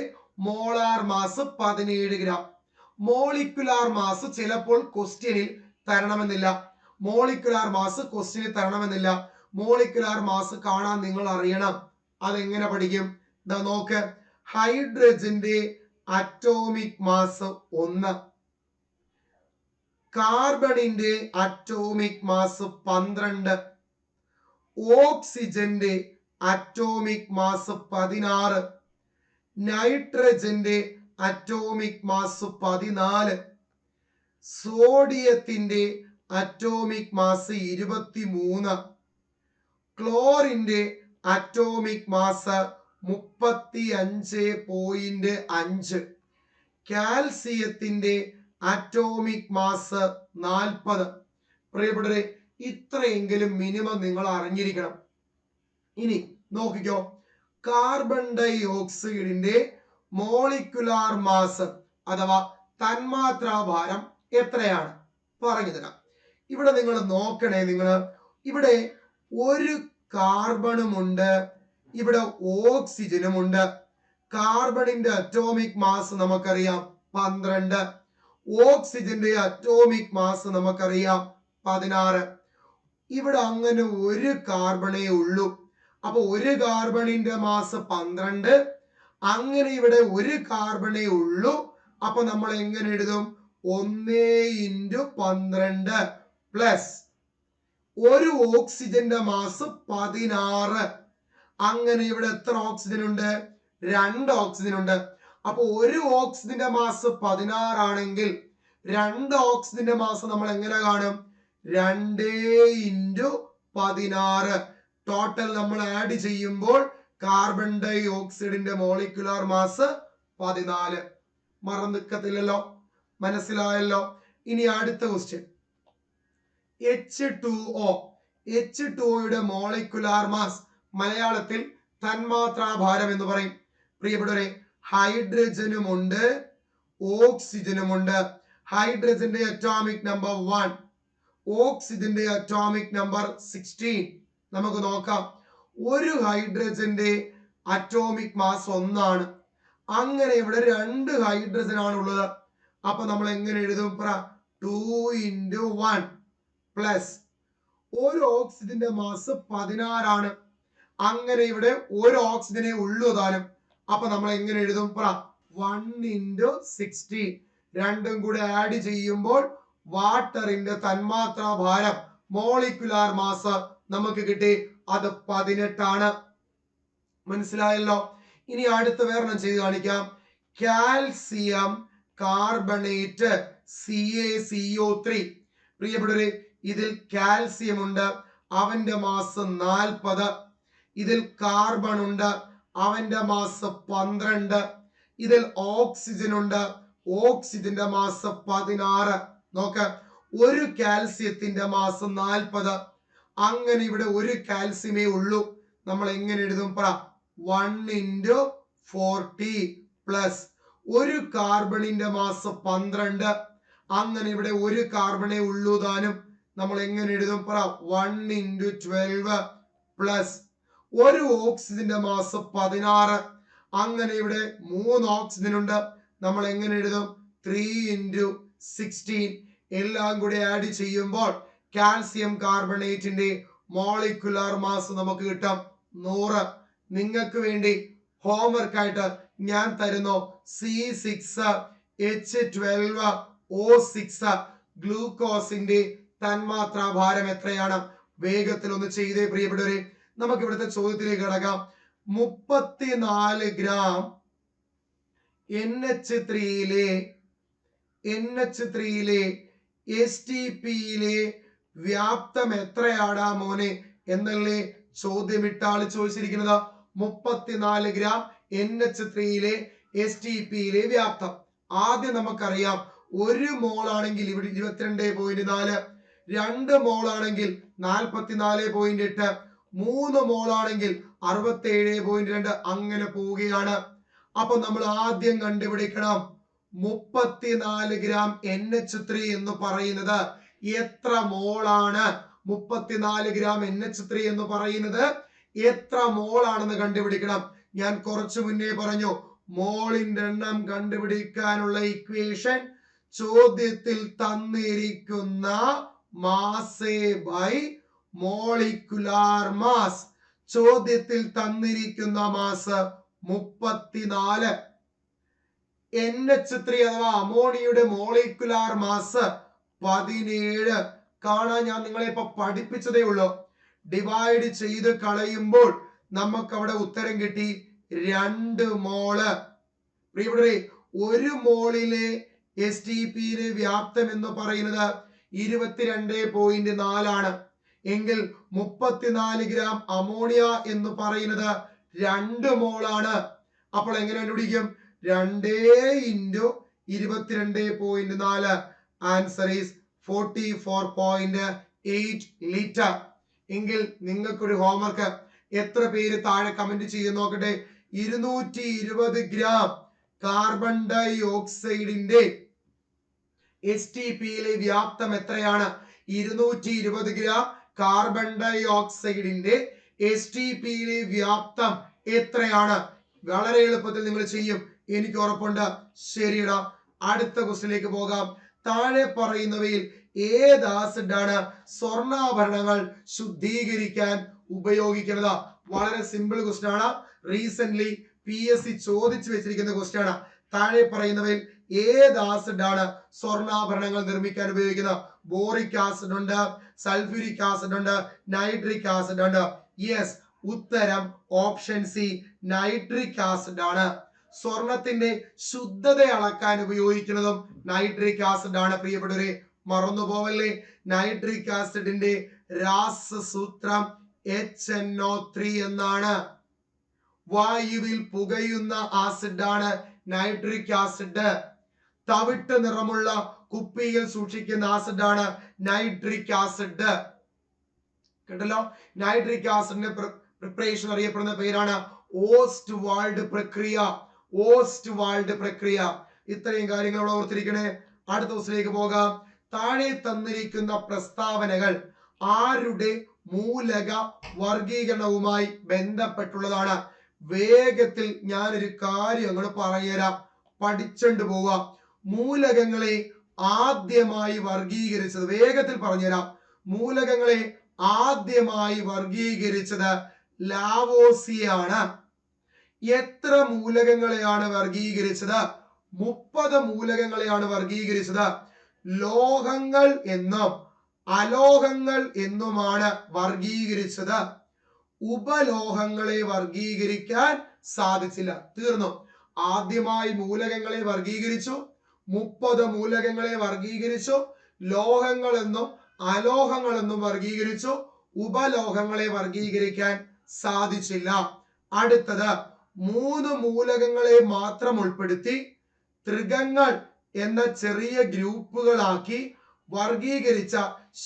molar mass 17 gram. Molecular mass ചിലപ്പോൾ ക്വസ്റ്റ്യനിൽ തരണമെന്നില്ല. മോളിക്കുലാർ മാസ് കാണാൻ നിങ്ങൾ അറിയണം. അതെങ്ങനെ പഠിക്കും? നോക്ക്. ഹൈഡ്രജന്റെ അറ്റോമിക് മാസ് 1, കാർബണിന്റെ അറ്റോമിക് മാസ് 12, ഓക്സിജന്റെ അറ്റോമിക് മാസ് 16, നൈട്രജന്റെ അറ്റോമിക് മാസ് 14, സോഡിയത്തിന്റെ അറ്റോമിക് മാസ് 23, ക്ലോറിന്റെ അറ്റോമിക് മാസ് 35.5, കാൽസ്യത്തിന്റെ അറ്റോമിക് മാസ് 40. പ്രിയപ്പെട്ടവരെ, ഇത്രയെങ്കിലും മിനിമം നിങ്ങൾ അറിഞ്ഞിരിക്കണം. ഇനി നോക്കിക്കോ, കാർബൺ ഡൈ ഓക്സൈഡിന്റെ മോളിക്കുലാർ മാസ് അഥവാ തന്മാത്രാ ഭാരം എത്രയാണ് പറഞ്ഞു തരാം. ഇവിടെ നിങ്ങൾ നോക്കണേ. ഇവിടെ ഒരു കാർബണുമുണ്ട്, ഇവിടെ ഓക്സിജനുമുണ്ട്. കാർബണിന്റെ അറ്റോമിക് മാസ് നമുക്കറിയാം 12, ഓക്സിജന്റെ അറ്റോമിക് മാസ് നമുക്കറിയാം 16. ഇവിടെ അങ്ങനെ ഒരു കാർബണേ ഉള്ളൂ. അപ്പൊ ഒരു കാർബണിന്റെ മാസ് 12. അങ്ങനെ ഇവിടെ ഒരു കാർബണേ ഉള്ളൂ. അപ്പൊ നമ്മൾ എങ്ങനെ എഴുതും? 1 × 12 പ്ലസ് ഒരു ഓക്സിജന്റെ മാസ് 16. അങ്ങനെ ഇവിടെ എത്ര ഓക്സിജൻ ഉണ്ട്? 2 ഓക്സിജൻ ഉണ്ട്. അപ്പൊ ഒരു ഓക്സിജന്റെ മാസ് 16 ആണെങ്കിൽ 2 ഓക്സിജന്റെ മാസ് നമ്മൾ എങ്ങനെ കാണും? 2 × 16. ടോട്ടൽ നമ്മൾ ആഡ് ചെയ്യുമ്പോൾ കാർബൺ ഡൈ ഓക്സൈഡിന്റെ മോളിക്കുലാർ മാസ് 14. മറന്നിക്കത്തില്ലല്ലോ? മനസ്സിലായല്ലോ? ഇനി അടുത്ത ക്വസ്റ്റ്യൻ. H2O യുടെ മോളിക്കുലാർ മാസ് മലയാളത്തിൽ തന്മാത്രാ ഭാരം എന്ന് പറയും. പ്രിയപ്പെട്ടവരെ, ഹൈഡ്രജനുമുണ്ട്, ഓക്സിജനുമുണ്ട്. ഹൈഡ്രജന്റെ അറ്റോമിക് നമ്പർ 1, ഓക്സിജന്റെ അറ്റോമിക് നമ്പർ 16. നമുക്ക് നോക്കാം. ഒരു ഹൈഡ്രജന്റെ അറ്റോമിക് മാസ് 1 ആണ്. അങ്ങനെ ഇവിടെ 2 ഹൈഡ്രജൻ ആണ് ഉള്ളത്. അപ്പൊ നമ്മൾ എങ്ങനെ എഴുതും? 2 × 1 പ്ലസ് ഒരു ഓക്സിജന്റെ മാസ് 16 അങ്ങനെ ഇവിടെ ഒരു ഓക്സിജനെ ഉള്ളൂ താനും. അപ്പൊ നമ്മൾ എങ്ങനെ എഴുതും? 1 × 16 രണ്ടും കൂടെ ആഡ് ചെയ്യുമ്പോൾ വാട്ടറിന്റെ തന്മാത്രാ ഭാരം മോളിക്കുലാർ മാസ് നമുക്ക് കിട്ടി. അത് 18. മനസ്സിലായല്ലോ? ഇനി അടുത്ത വേറെണ്ണം ചെയ്ത് കാണിക്കാം. Calcium carbonate CaCO3. പ്രിയപ്പെട്ടവരെ, ഇതിൽ കാൽസ്യം ഉണ്ട്, അവന്റെ മാസ് 40. ഇതിൽ കാർബൺ ഉണ്ട്, അവന്റെ മാസ് 12. ഇതിൽ ഓക്സിജൻ ഉണ്ട്, ഓക്സിജന്റെ മാസ് 16. നോക്ക, ഒരു കാൽസ്യത്തിന്റെ മാസ് 40. അങ്ങനെ ഇവിടെ ഒരു കാൽസ്യമേ ഉള്ളൂ. നമ്മൾ എങ്ങനെ എഴുതും? 1 × 40 പ്ലസ് ഒരു കാർബണിന്റെ മാസ് 12. അങ്ങനെ ഇവിടെ ഒരു കാർബണേ ഉള്ളൂ താനും. നമ്മൾ എങ്ങനെ എഴുതും? 1 × 12 പ്ലസ് ഒരു ഓക്സിജന്റെ മാസ് 16. അങ്ങനെ ഇവിടെ 3 ഓക്സിജൻ ഉണ്ട്. നമ്മൾ എങ്ങനെ എഴുതും? 3 × 16. എല്ലാം കൂടെ ആഡ് ചെയ്യുമ്പോൾ കാൽസ്യം കാർബണേറ്റിന്റെ മോളിക്കുലാർ മാസ് നമുക്ക് കിട്ടും 100. നിങ്ങൾക്ക് വേണ്ടി ഹോംവർക്ക് ആയിട്ട് ഞാൻ തരുന്നു C6H12O6 ഗ്ലൂക്കോസിന്റെ തന്മാത്രാ ഭാരം എത്രയാണ്? വേഗത്തിൽ ഒന്ന് ചെയ്തേ പ്രിയപ്പെട്ടവരെ. നമുക്ക് ഇവിടുത്തെ ചോദ്യത്തിലേക്ക് കടക്കാം. 34 ഗ്രാം NH3 യിലെ STPയിലെ വ്യാപ്തം എത്രയാടാ മോനെ എന്നല്ലേ ചോദ്യം ഇട്ടാൾ ചോദിച്ചിരിക്കുന്നത്. 34 ഗ്രാം NH3 STPയിലെ വ്യാപ്തം. ആദ്യം നമുക്കറിയാം, 1 മോൾ ആണെങ്കിൽ ഇവിടെ 22.4, 2 മോൾ ആണെങ്കിൽ 44.8, 3 മോൾ ആണെങ്കിൽ 67.2, അങ്ങനെ പോവുകയാണ്. അപ്പൊ നമ്മൾ ആദ്യം കണ്ടുപിടിക്കണം 34 ഗ്രാം NH3 എന്ന് പറയുന്നത് എത്ര മോളാണ്. 34 ഗ്രാം NH3 എന്ന് പറയുന്നത് എത്ര മോൾ ആണെന്ന് കണ്ടുപിടിക്കണം. ഞാൻ കുറച്ചു മുന്നേ പറഞ്ഞു, മോളിന്റെ എണ്ണം കണ്ടുപിടിക്കാനുള്ള ഇക്വേഷൻ ചോദ്യത്തിൽ തന്നിരിക്കുന്ന മാസ് ബൈ മോളിക്കുലാർ മാസ്. ചോദ്യത്തിൽ തന്നിരിക്കുന്ന മാസ് 34. NH3 അഥവാ അമോണിയയുടെ മോളിക്കുലാർ മാസ് 17. കാണാൻ ഞാൻ നിങ്ങളെ ഇപ്പൊ പഠിപ്പിച്ചതേ ഉള്ളൂ. ഡിവൈഡ് ചെയ്ത് കളയുമ്പോൾ നമുക്ക് അവിടെ ഉത്തരം കിട്ടി 2 മോള്. പ്രിയപ്പെട്ടവരെ, 1 മോളിലെ STPയിലെ വ്യാപ്തം എന്ന് പറയുന്നത് 22.4 ആണ്. എങ്കിൽ 34 ഗ്രാം അമോണിയ എന്ന് പറയുന്നത് 2 മോളാണ്. അപ്പോൾ എങ്ങനെ കണ്ടുപിടിക്കും? 2 × 22.4. Answer is 44.8 litre. എങ്കിൽ നിങ്ങൾക്കൊരു ഹോംവർക്ക്. എത്ര പേര് താഴെ കമന്റ് ചെയ്ത് നോക്കട്ടെ. 220 ഗ്രാം കാർബൺ ഡൈ ഓക്സൈഡിന്റെ STPയിലെ വ്യാപ്തം എത്രയാണ്? 220 ഗ്രാം കാർബൺ ഡൈ ഓക്സൈഡിന്റെ STPയിലെ വ്യാപ്തം എത്രയാണ്? വളരെ എളുപ്പത്തിൽ നിങ്ങൾ ചെയ്യും, എനിക്ക് ഉറപ്പുണ്ട്. ശരിയടാ, അടുത്ത ക്വസ്റ്റ്യനിലേക്ക് പോകാം. താഴെ പറയുന്നവയിൽ ഏത് ആസിഡാണ് സ്വർണ്ണാഭരണങ്ങൾ ശുദ്ധീകരിക്കാൻ ഉപയോഗിക്കുന്നത്? വളരെ സിമ്പിൾ ക്വസ്റ്റ്യൻ ആണ്. റീസെന്റ് PSC ചോദിച്ചു വെച്ചിരിക്കുന്ന ക്വസ്റ്റ്യൻ ആണ്. താഴെ പറയുന്നവയിൽ ഏത് ആസിഡാണ് സ്വർണ്ണാഭരണങ്ങൾ നിർമ്മിക്കാൻ ഉപയോഗിക്കുന്നത്? ബോറിക് ആസിഡ് ഉണ്ട്, സൾഫ്യൂരിക് ആസിഡ് ഉണ്ട്, നൈട്രിക് ആസിഡ് ഉണ്ട്. യെസ്, ഉത്തരം ഓപ്ഷൻ സി, നൈട്രിക് ആസിഡ് ആണ്. സ്വർണത്തിന്റെ ശുദ്ധത അളക്കാൻ ഉപയോഗിക്കുന്നതും നൈട്രിക് ആസിഡ് ആണ്. പ്രിയപ്പെട്ടവരെ, മറന്നുപോവല്ലേ. നൈട്രിക് ആസിഡിന്റെ രാസസൂത്രം HNO3 എന്നാണ്. വായുവിൽ പുകയുന്ന ആസിഡാണ് നൈട്രിക് ആസിഡ്. തവിട്ട് നിറമുള്ള കുപ്പിയിൽ സൂക്ഷിക്കുന്ന ആസിഡാണ് നൈട്രിക് ആസിഡ്. കേട്ടല്ലോ, നൈട്രിക് ആസിഡിന്റെ പ്രിപ്പറേഷൻ അറിയപ്പെടുന്ന പേരാണ് ഓസ്റ്റ്വാൾഡ് പ്രക്രിയ. ഓസ്റ്റ്വാൾഡ് പ്രക്രിയ. ഇത്രയും കാര്യങ്ങൾ ഓർത്തിരിക്കണേ. അടുത്ത ദിവസത്തിലേക്ക് പോകാം. താഴെ തന്നിരിക്കുന്ന പ്രസ്താവനകൾ ആരുടെ മൂലക വർഗീകരണവുമായി ബന്ധപ്പെട്ടുള്ളതാണ്? വേഗത്തിൽ ഞാനൊരു കാര്യം അങ്ങോട്ട് പറഞ്ഞുതരാം, പഠിച്ചുകൊണ്ട് പോവാം. മൂലകങ്ങളെ ആദ്യമായി വർഗീകരിച്ചത് വേഗത്തിൽ പറഞ്ഞുതരാം. മൂലകങ്ങളെ ആദ്യമായി വർഗീകരിച്ചത് ലാവോസിയാണ്. എത്ര മൂലകങ്ങളെയാണ് വർഗീകരിച്ചത്? 30 മൂലകങ്ങളെയാണ് വർഗീകരിച്ചത്. ലോഹങ്ങൾ എന്നും അലോഹങ്ങൾ എന്നുമാണ് വർഗീകരിച്ചത്. ഉപലോഹങ്ങളെ വർഗീകരിക്കാൻ സാധിച്ചില്ല. തീർന്നു. ആദ്യമായി മൂലകങ്ങളെ വർഗീകരിച്ചു, 30 മൂലകങ്ങളെ വർഗീകരിച്ചു, ലോഹങ്ങൾ എന്നും അലോഹങ്ങൾ എന്നും വർഗീകരിച്ചു, ഉപലോഹങ്ങളെ വർഗീകരിക്കാൻ സാധിച്ചില്ല. അടുത്തത് 3 മൂലകങ്ങളെ മാത്രം ഉൾപ്പെടുത്തി ത്രികങ്ങൾ എന്ന ചെറിയ ഗ്രൂപ്പുകളാക്കി വർഗീകരിച്ച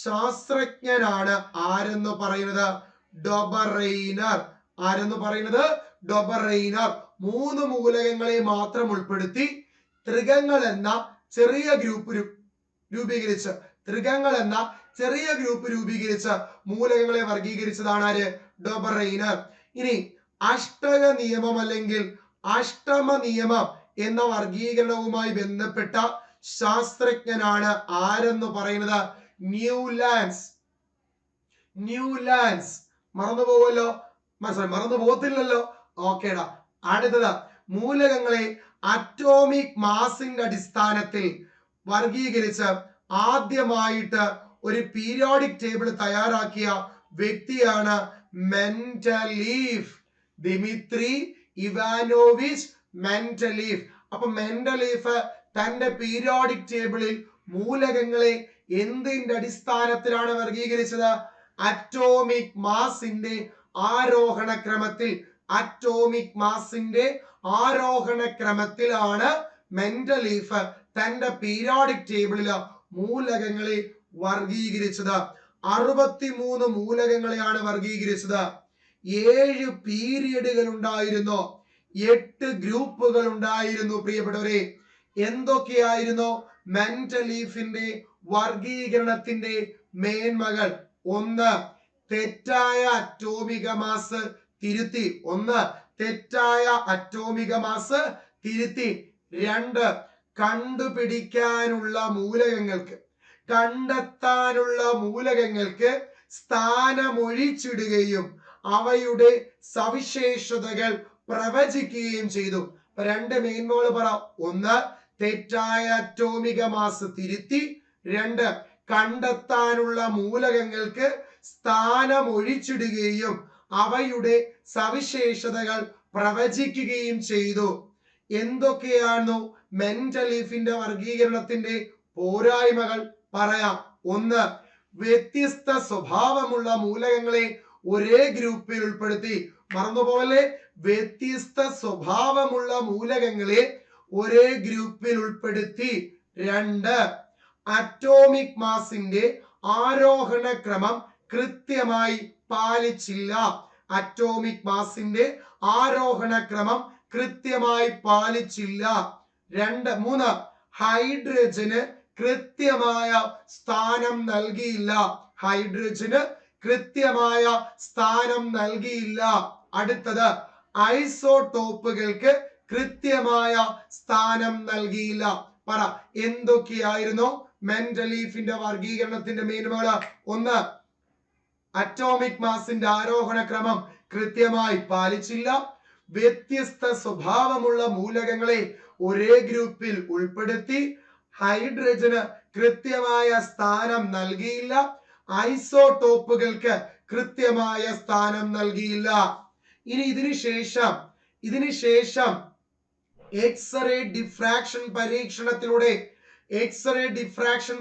ശാസ്ത്രജ്ഞനാണ് ആരെന്ന് പറയുന്നത്? ഡൊബറെയ്നർ. ആരെന്ന് പറയുന്നത്? ഡൊബറെയ്നർ. 3 മൂലകങ്ങളെ മാത്രം ഉൾപ്പെടുത്തി ത്രികങ്ങൾ എന്ന ചെറിയ ഗ്രൂപ്പ് രൂപീകരിച്ച് മൂലകങ്ങളെ വർഗീകരിച്ചതാണ് ആര്? ഡൊബറെയ്നർ. ഇനി അഷ്ടക നിയമം അല്ലെങ്കിൽ അഷ്ടമ നിയമം എന്ന വർഗീകരണവുമായി ബന്ധപ്പെട്ട ശാസ്ത്രജ്ഞനാണ് ആരെന്ന് പറയുന്നത്? ന്യൂലാൻഡ്സ്. മറന്നു പോവല്ലോ? മറന്നു പോകത്തില്ലല്ലോ? ഓക്കേടാ. അടുത്തത് മൂലകങ്ങളെ അറ്റോമിക് മാസിന്റെ അടിസ്ഥാനത്തിൽ വർഗീകരിച്ച് ആദ്യമായിട്ട് ഒരു പീരിയോഡിക് ടേബിൾ തയ്യാറാക്കിയ വ്യക്തിയാണ് മെൻഡലീഫ്. Dmitri Ivanovich Mendeleev. അപ്പൊ മെൻഡലീഫ് തന്റെ പീരിയോഡിക് ടേബിളിൽ മൂലകങ്ങളെ എന്തിന്റെ അടിസ്ഥാനത്തിലാണ് വർഗീകരിച്ചത്? അറ്റോമിക് മാസിന്റെ ആരോഹണ ക്രമത്തിലാണ് മെൻഡലീഫ് തന്റെ പീരിയോഡിക് ടേബിളിൽ മൂലകങ്ങളെ വർഗീകരിച്ചത്. 63 മൂലകങ്ങളെയാണ് വർഗീകരിച്ചത്. 7 പീരിയഡുകൾ ഉണ്ടായിരുന്നു, 8 ഗ്രൂപ്പുകൾ ഉണ്ടായിരുന്നു. പ്രിയപ്പെട്ടവരെ, എന്തൊക്കെയായിരുന്നു മെൻഡലീഫിന്റെ വർഗീകരണത്തിന്റെ മേന്മകൾ? 1. തെറ്റായ അറ്റോമിക മാസ് തിരുത്തി. 2. കണ്ടെത്താനുള്ള മൂലകങ്ങൾക്ക് സ്ഥാനമൊഴിച്ചിടുകയും അവയുടെ സവിശേഷതകൾ പ്രവചിക്കുകയും ചെയ്തു. 2 മേന്മകൾ പറ. 1. തെറ്റായ അറ്റോമിക മാസ് തിരുത്തി. 2. കണ്ടെത്താനുള്ള മൂലകങ്ങൾക്ക് സ്ഥാനമൊഴിച്ചിടുകയും അവയുടെ സവിശേഷതകൾ പ്രവചിക്കുകയും ചെയ്തു. എന്തൊക്കെയാണോ മെൻഡലീഫിന്റെ വർഗീകരണത്തിന്റെ പോരായ്മകൾ? പറയാം. 1. വ്യത്യസ്ത സ്വഭാവമുള്ള മൂലകങ്ങളെ ഒരേ ഗ്രൂപ്പിൽ ഉൾപ്പെടുത്തി. മറന്നുപോലെ, വ്യത്യസ്ത സ്വഭാവമുള്ള മൂലകങ്ങളെ ഒരേ ഗ്രൂപ്പിൽ ഉൾപ്പെടുത്തി. 2. അറ്റോമിക് മാസിന്റെ ആരോഹണ ക്രമം കൃത്യമായി പാലിച്ചില്ല. 3. ഹൈഡ്രജന് കൃത്യമായ സ്ഥാനം നൽകിയില്ല. അടുത്തത് ഐസോടോപ്പുകൾക്ക് കൃത്യമായ സ്ഥാനം നൽകിയില്ല. പറ, എന്തൊക്കെയായിരുന്നു മെൻഡലീഫിന്റെ വർഗീകരണത്തിന്റെ മേന്മകൾ? 1. അറ്റോമിക് മാസിന്റെ ആരോഹണ ക്രമം കൃത്യമായി പാലിച്ചില്ല. വ്യത്യസ്ത സ്വഭാവമുള്ള മൂലകങ്ങളെ ഒരേ ഗ്രൂപ്പിൽ ഉൾപ്പെടുത്തി. ഹൈഡ്രജന് കൃത്യമായ സ്ഥാനം നൽകിയില്ല. ഐസോടോപ്പുകൾക്ക് കൃത്യമായ സ്ഥാനം നൽകിയില്ല. ഇനി ഇതിനുശേഷം എക്സ്റേ ഡിഫ്രാക്ഷൻ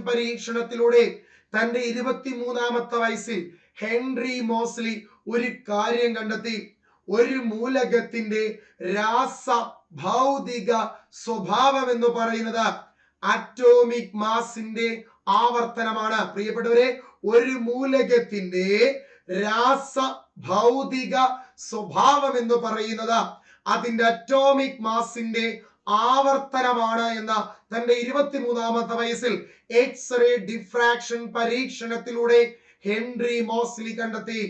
പരീക്ഷണത്തിലൂടെ തന്റെ 23ാമത്തെ വയസ്സിൽ ഹെൻറി മോസ്ലി ഒരു കാര്യം കണ്ടെത്തി. ഒരു മൂലകത്തിന്റെ രാസ ഭൗതിക സ്വഭാവം എന്ന് പറയുന്നത് അറ്റോമിക് മാസിന്റെ ആവർത്തനമാണ്. പ്രിയപ്പെട്ടവരെ, ഒരു മൂലകത്തിന്റെ രാസ ഭൗതിക സ്വഭാവം എന്ന് പറയുന്നത് അതിന്റെ അറ്റോമിക് മാസിന്റെ ആവർത്തനമാണ് എന്ന തന്റെ 23ാമത്തെ വയസ്സിൽ എക്സ്റേ ഡിഫ്രാക്ഷൻ പരീക്ഷണത്തിലൂടെ ഹെൻറി മോസ്ലി കണ്ടെത്തി.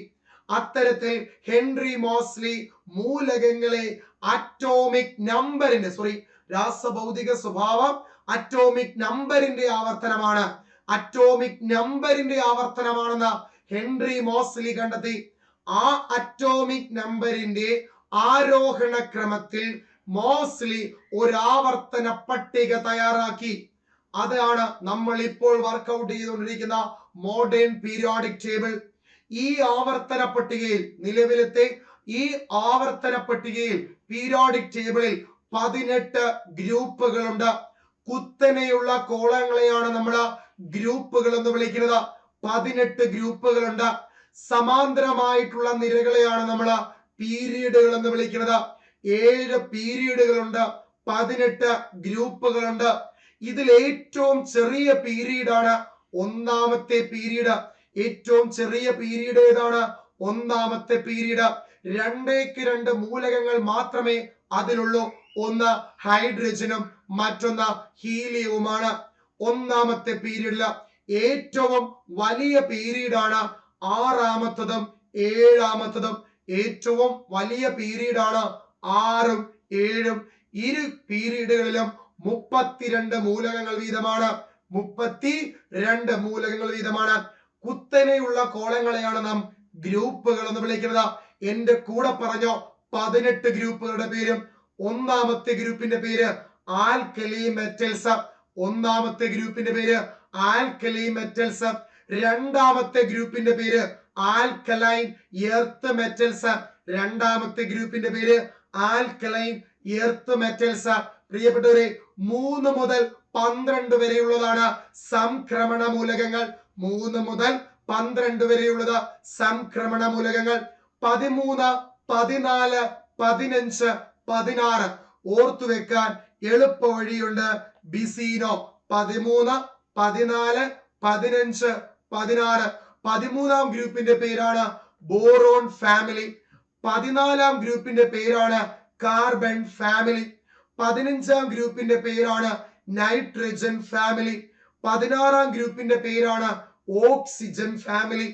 അത്തരത്തിൽ ഹെൻറി മോസ്ലി മൂലകങ്ങളെ അറ്റോമിക് നമ്പറിന്റെ രാസഭൗതിക സ്വഭാവം അറ്റോമിക് നമ്പറിന്റെ ആവർത്തനമാണെന്ന ഹെൻറി മോസ്ലി കണ്ടെത്തി. ആ അറ്റോമിക് നമ്പറിന്റെ ആരോഹണ ക്രമത്തിൽ മോസ്ലി ഒരു ആവർത്തന പട്ടിക തയ്യാറാക്കി. അതാണ് നമ്മൾ ഇപ്പോൾ വർക്ക്ഔട്ട് ചെയ്തുകൊണ്ടിരിക്കുന്ന മോഡേൺ പീരിയോഡിക് ടേബിൾ. ഈ ആവർത്തന പട്ടികയിൽ നിലവിലത്തെ ഈ ആവർത്തന പട്ടികയിൽ പീരിയോഡിക് ടേബിളിൽ 18 ഗ്രൂപ്പുകളുണ്ട്. കുത്തനെയുള്ള കോളങ്ങളെയാണ് നമ്മൾ ഗ്രൂപ്പുകൾ എന്ന് വിളിക്കുന്നത്. 18 ഗ്രൂപ്പുകളുണ്ട്. സമാന്തരമായിട്ടുള്ള നിരകളെയാണ് നമ്മൾ പീരീഡുകൾ എന്ന് വിളിക്കുന്നത്. 7 പീരീഡുകളുണ്ട്, 18 ഗ്രൂപ്പുകളുണ്ട്. ഇതിൽ ഏറ്റവും ചെറിയ പീരീഡാണ് ഒന്നാമത്തെ പീരീഡ്. ഏറ്റവും ചെറിയ പീരീഡ് ഏതാണ്? ഒന്നാമത്തെ പീരീഡ്. 2 മൂലകങ്ങൾ മാത്രമേ അതിലുള്ളൂ. ഒന്ന് ഹൈഡ്രജനും മറ്റൊന്ന് ഹീലിയവുമാണ്. ഒന്നാമത്തെ പീരീഡില് ഏറ്റവും വലിയ പീരീഡാണ് 6ാമത്തതും 7ാമത്തതും. ഏറ്റവും വലിയ പീരീഡാണ് 6ഉം 7ഉം. ഇരു പീരീഡുകളിലും 32 മൂലകങ്ങൾ വീതമാണ്. 32 മൂലകങ്ങൾ വീതമാണ്. കുത്തനെയുള്ള കോളങ്ങളെയാണ് നാം ഗ്രൂപ്പുകൾ എന്ന് വിളിക്കുന്നത്. എന്റെ കൂടെ പറഞ്ഞോ 18 ഗ്രൂപ്പുകളുടെ പേരും. ഒന്നാമത്തെ ഗ്രൂപ്പിന്റെ പേര് ആൽക്കലി മെറ്റൽസ്. ഒന്നാമത്തെ ഗ്രൂപ്പിന്റെ പേര് ആൽക്കലി മെറ്റൽസ്. രണ്ടാമത്തെ ഗ്രൂപ്പിന്റെ പേര് ആൽക്കലൈൻ എർത്ത് മെറ്റൽസ്. രണ്ടാമത്തെ ഗ്രൂപ്പിന്റെ പേര് ആൽക്കലൈൻ എർത്ത് മെറ്റൽസ്. പ്രിയപ്പെട്ടവരെ, 3 മുതൽ 12 വരെയുള്ളതാണ് സംക്രമണ മൂലകങ്ങൾ. 3 മുതൽ 12 വരെയുള്ളത് സംക്രമണ മൂലകങ്ങൾ. 13, 14, 15, 16 ഓർത്തു വെക്കാൻ എളുപ്പ വഴിയുണ്ട്. ബിസീനോ 13, 14, 15, 16. 13ാം ഗ്രൂപ്പിന്റെ പേരാണ് ബോറോൺ ഫാമിലി. 14ാം ഗ്രൂപ്പിന്റെ പേരാണ് കാർബൺ ഫാമിലി. 15ാം ഗ്രൂപ്പിന്റെ പേരാണ് നൈട്രജൻ ഫാമിലി. 16ാം ഗ്രൂപ്പിന്റെ പേരാണ് ഓക്സിജൻ ഫാമിലി.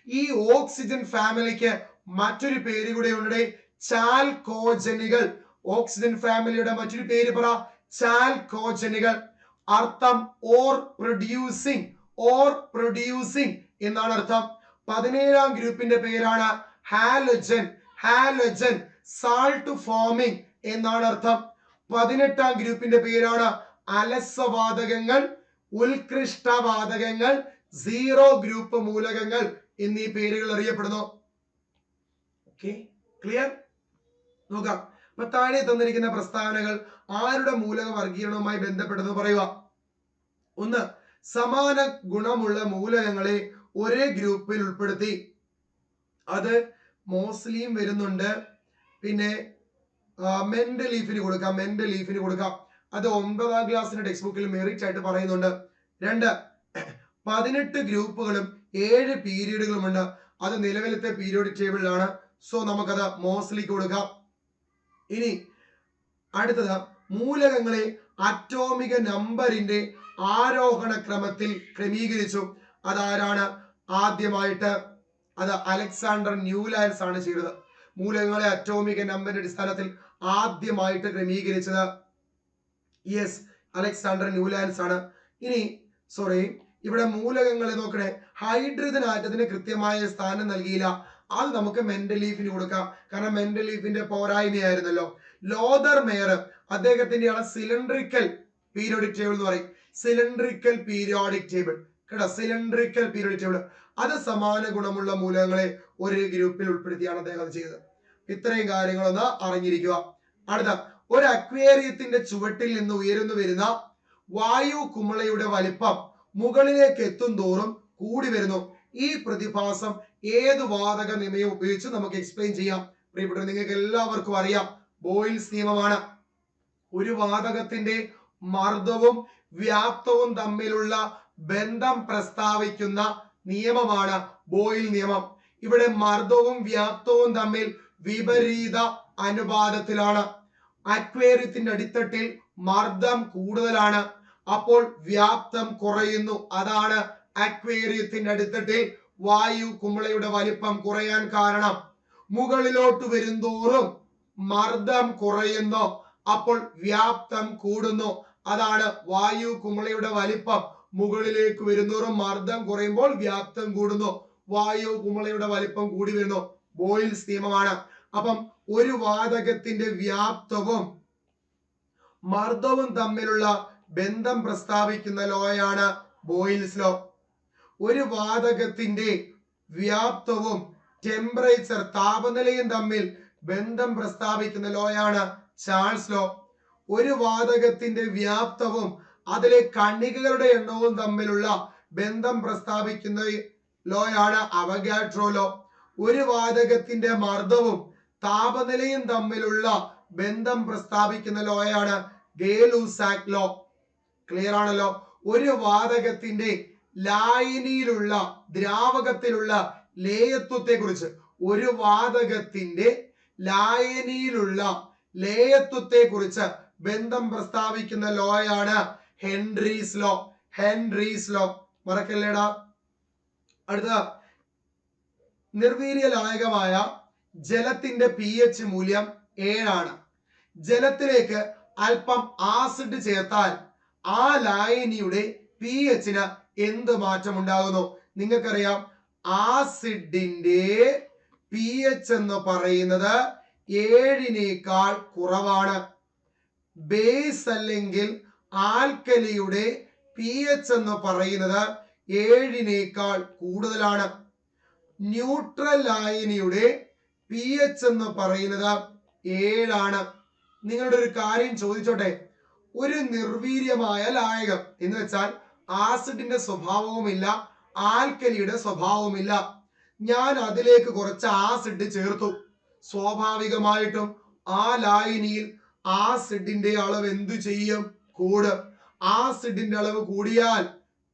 ഈ ഓക്സിജൻ ഫാമിലിക്ക് മറ്റൊരു പേര് കൂടെ ഉണ്ട്, ചാൽക്കോജനുകൾ. ഓക്സിജൻ ഫാമിലിയുടെ മറ്റൊരു പേര് പറ, ചാൽക്കോജനുകൾ. അർത്ഥം ഓർ പ്രൊഡ്യൂസിങ്, ഓർ പ്രൊഡ്യൂസിങ് എന്നാണ് അർത്ഥം. 17ാം ഗ്രൂപ്പിന്റെ പേരാണ് ഹാലജൻ. ഹാലജൻ സാൾട്ട് ഫോമിംഗ് എന്നാണ് അർത്ഥം. 18ാം ഗ്രൂപ്പിന്റെ പേരാണ് അലസവാതകങ്ങൾ, ഉത്കൃഷ്ടവാതകങ്ങൾ, സീറോ ഗ്രൂപ്പ് മൂലകങ്ങൾ എന്നീ പേരുകൾ അറിയപ്പെടുന്നു. Okay, clear? നോക്കാം. അപ്പൊ താഴെ തന്നിരിക്കുന്ന പ്രസ്താവനകൾ ആരുടെ മൂലക വർഗീകരണവുമായി ബന്ധപ്പെട്ടെന്ന് പറയുക. ഒന്ന്, സമാന ഗുണമുള്ള മൂലകങ്ങളെ ഒരേ ഗ്രൂപ്പിൽ ഉൾപ്പെടുത്തി. അത് മോസ്ലിയും വരുന്നുണ്ട്, പിന്നെ മെന്റലീഫിന് കൊടുക്കാം, മെന്റലീഫിന് കൊടുക്കാം. അത് 9ാം ക്ലാസ്സിന്റെ ടെക്സ്റ്റ് ബുക്കിൽ മെറിറ്റ് ആയിട്ട് പറയുന്നുണ്ട്. 2, 18 ഗ്രൂപ്പുകളും 7 പീരീഡുകളും ഉണ്ട്. അത് നിലവിലത്തെ പീരിയോഡിക് ടേബിളിലാണ്. സോ നമുക്കത് മോസ്ലിക്ക് കൊടുക്കാം. ഇനി അടുത്തത്, മൂലകങ്ങളെ അറ്റോമിക നമ്പറിന്റെ ആരോഹണ ക്രമത്തിൽ ക്രമീകരിച്ചു. അതാരാണ്? ആദ്യമായിട്ട് അത് അലക്സാണ്ടർ ന്യൂലാൻഡ്സ് ആണ് ചെയ്തത്. മൂലകങ്ങളെ അറ്റോമിക നമ്പറിന്റെ അടിസ്ഥാനത്തിൽ ആദ്യമായിട്ട് ക്രമീകരിച്ചത് യെസ് അലക്സാണ്ടർ ന്യൂലാൻഡ്സ് ആണ്. ഇനി ഇവിടെ മൂലകങ്ങളെ നോക്കണേ, ഹൈഡ്രജൻ ആറ്റത്തിന് കൃത്യമായ സ്ഥാനം നൽകിയില്ല. അത് നമുക്ക് മെന്റലീഫിന് കൊടുക്കാം, കാരണം മെന്റലീഫിന്റെ പോരായ്മയായിരുന്നല്ലോ. ലോതർ മേയർ അദ്ദേഹത്തിന്റെയാണ് സിലിണ്ടറിക്കൽ പീരിയോഡിക് ടേബിൾ എന്ന് പറയും. സിലിണ്ടറിക്കൽ പീരിയോഡിക് ടേബിൾ കേട്ടോ, സിലിണ്ടറിക്കൽ പീരിയോഡിക് ടേബിൾ. അത് സമാന ഗുണമുള്ള മൂലകങ്ങളെ ഒരു ഗ്രൂപ്പിൽ ഉൾപ്പെടുത്തിയാണ് അദ്ദേഹം അത് ചെയ്തത്. ഇത്രയും കാര്യങ്ങളൊന്ന് അറിഞ്ഞിരിക്കുക. അടുത്ത, ഒരു അക്വേറിയത്തിന്റെ ചുവട്ടിൽ നിന്ന് ഉയർന്നു വരുന്ന വായു കുമിളയുടെ വലിപ്പം മുകളിലേക്ക് എത്തും തോറും കൂടി വരുന്നു. ഈ പ്രതിഭാസം ഏത് വാതക നിയമം ഉപയോഗിച്ച് നമുക്ക് എക്സ്പ്ലെയിൻ ചെയ്യാം? പ്രിയപ്പെട്ടവർ, നിങ്ങൾക്ക് എല്ലാവർക്കും അറിയാം, ബോയിൽസ് നിയമമാണ്. ഒരു വാതകത്തിന്റെ മർദ്ദവും വ്യാപ്തവും തമ്മിലുള്ള ബന്ധം പ്രസ്താവിക്കുന്ന നിയമമാണ് ബോയിൽ നിയമം. ഇവിടെ മർദ്ദവും വ്യാപ്തവും തമ്മിൽ വിപരീത അനുപാതത്തിലാണ്. അക്വേറിയത്തിന്റെ അടിത്തട്ടിൽ മർദ്ദം കൂടുതലാണ്, അപ്പോൾ വ്യാപ്തം കുറയുന്നു. അതാണ് അക്വേറിയത്തിന്റെ അടിത്തട്ടിൽ വായു കുമിളയുടെ വലിപ്പം കുറയാൻ കാരണം. മുകളിലോട്ട് വരുന്തോറും മർദ്ദം കുറയുന്നു, അപ്പോൾ വ്യാപ്തം കൂടുന്നു. അതാണ് വായു കുമിളയുടെ വലിപ്പം മുകളിലേക്ക് വരുന്തോറും മർദ്ദം കുറയുമ്പോൾ വ്യാപ്തം കൂടുന്നു. വായു കുമിളയുടെ വലിപ്പം കൂടി വരുന്നു. ബോയിൽസ് നിയമമാണ്. അപ്പം ഒരു വാതകത്തിന്റെ വ്യാപ്തവും മർദ്ദവും തമ്മിലുള്ള ബന്ധം പ്രസ്താവിക്കുന്ന ലോയാണ് ബോയിൽസ് ലോ. ഒരു വാതകത്തിന്റെ വ്യാപ്തവും ടെമ്പറേച്ചർ താപനിലയും തമ്മിൽ ബന്ധം പ്രസ്താവിക്കുന്ന ലോയാണ് ചാൾസ് ലോ. ഒരു വാതകത്തിന്റെ വ്യാപ്തവും അതിലെ കണികകളുടെ എണ്ണവും തമ്മിലുള്ള ബന്ധം പ്രസ്താവിക്കുന്ന ലോയാണ് അവഗാഡ്രോ ലോ. ഒരു വാതകത്തിന്റെ മർദ്ദവും താപനിലയും തമ്മിലുള്ള ബന്ധം പ്രസ്താവിക്കുന്ന ലോയാണ് ഗേ-ലൂസാക്ക് ലോ. ക്ലിയർ ആണല്ലോ. ഒരു വാതകത്തിന്റെ ലായനിയിലുള്ള ദ്രാവകത്തിലുള്ള ലേയത്വത്തെ കുറിച്ച് ഒരു വാതകത്തിന്റെ ലായനിയിലുള്ള ലേയത്വത്തെ കുറിച്ച് ബന്ധം പ്രസ്താവിക്കുന്ന ലോയാണ് ഹെൻറീസ് ലോ. ഹെൻറീസ് ലോ മറക്കല്ലേടാ. അടുത്ത നിർവീര്യ ലായകമായ ജലത്തിന്റെ pH മൂല്യം 7 ആണ്. ജലത്തിലേക്ക് അല്പം ആസിഡ് ചേർത്താൽ ആ ലായനിയുടെ pH-ന് എന്ത് മാറ്റം ഉണ്ടാകുന്നു? നിങ്ങൾക്കറിയാം ആസിഡിന്റെ pH എന്ന് പറയുന്നത് 7-നേക്കാൾ കുറവാണ്. ബേസ് അല്ലെങ്കിൽ ആൽക്കലിയുടെ pH എന്ന് പറയുന്നത് 7-നേക്കാൾ കൂടുതലാണ്. ന്യൂട്രൽ ലായനിയുടെ pH എന്ന് പറയുന്നത് 7 ആണ്. നിങ്ങളുടെ ഒരു കാര്യം ചോദിച്ചോട്ടെ. ഒരു നിർവീര്യമായ ലായകം എന്ന് വെച്ചാൽ ആസിഡിന്റെ സ്വഭാവവുമില്ല ആൽക്കലിയുടെ സ്വഭാവവുമില്ല. ഞാൻ അതിലേക്ക് കുറച്ച് ആസിഡ് ചേർത്തു. സ്വാഭാവികമായിട്ടും ആ ലായനിയിൽ ആസിഡിന്റെ അളവ് എന്തു ചെയ്യും? കൂടും. ആസിഡിന്റെ അളവ് കൂടിയാൽ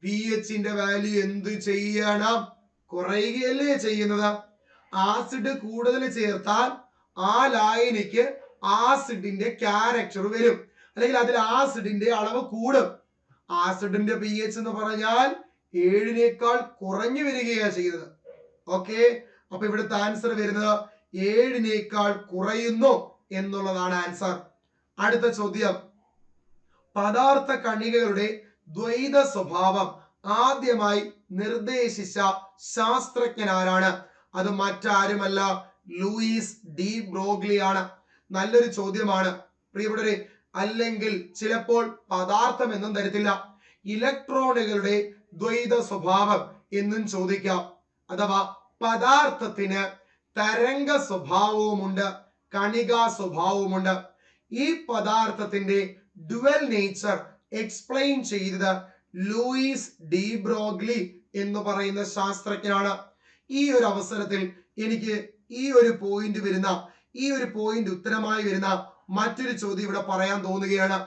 pHന്റെ വാല്യൂ എന്ത് ചെയ്യണം? കുറയുകയല്ലേ ചെയ്യുന്നത്. ആസിഡ് കൂടുതൽ ചേർത്താൽ ആ ലായനിക്ക് ആസിഡിന്റെ ക്യാരക്ടർ വരും, അല്ലെങ്കിൽ അതിൽ ആസിഡിന്റെ അളവ് കൂടും. ആസിഡിന്റെ pH എന്ന് പറഞ്ഞാൽ 7-നേക്കാൾ കുറഞ്ഞു വരികയാണ് ചെയ്യുന്നത്. ഓക്കെ, അപ്പൊ ഇവിടുത്തെ ആൻസർ വരുന്നത് 7-നേക്കാൾ കുറയുന്നു എന്നുള്ളതാണ് ആൻസർ. അടുത്ത ചോദ്യം, പദാർത്ഥ കണികകളുടെ ദ്വൈത സ്വഭാവം ആദ്യമായി നിർദ്ദേശിച്ച ശാസ്ത്രജ്ഞൻ ആരാണ്? അത് മറ്റാരുമല്ല, ലൂയിസ് ഡി ബ്രോഗ്ലി ആണ്. നല്ലൊരു ചോദ്യമാണ് പ്രിയപ്പെട്ടവരെ. അല്ലെങ്കിൽ ചിലപ്പോൾ പദാർത്ഥം എന്നും തരത്തില്ല, ഇലക്ട്രോണുകളുടെ ദ്വൈത സ്വഭാവം എന്നും ചോദിക്കാം. അഥവാ പദാർത്ഥത്തിന് തരംഗ സ്വഭാവവുമുണ്ട് കണികാ സ്വഭാവവുമുണ്ട്. ഈ പദാർത്ഥത്തിന്റെ ഡുവൽ നേച്ചർ എക്സ്പ്ലെയിൻ ചെയ്തത് ലൂയിസ് ഡി ബ്രോഗ്ലി എന്ന് പറയുന്ന ശാസ്ത്രജ്ഞനാണ്. ഈ ഒരു അവസരത്തിൽ എനിക്ക് ഈ ഒരു പോയിന്റ് ഉത്തരമായി വരുന്ന മറ്റൊരു ചോദ്യം ഇവിടെ പറയാൻ തോന്നുകയാണ്.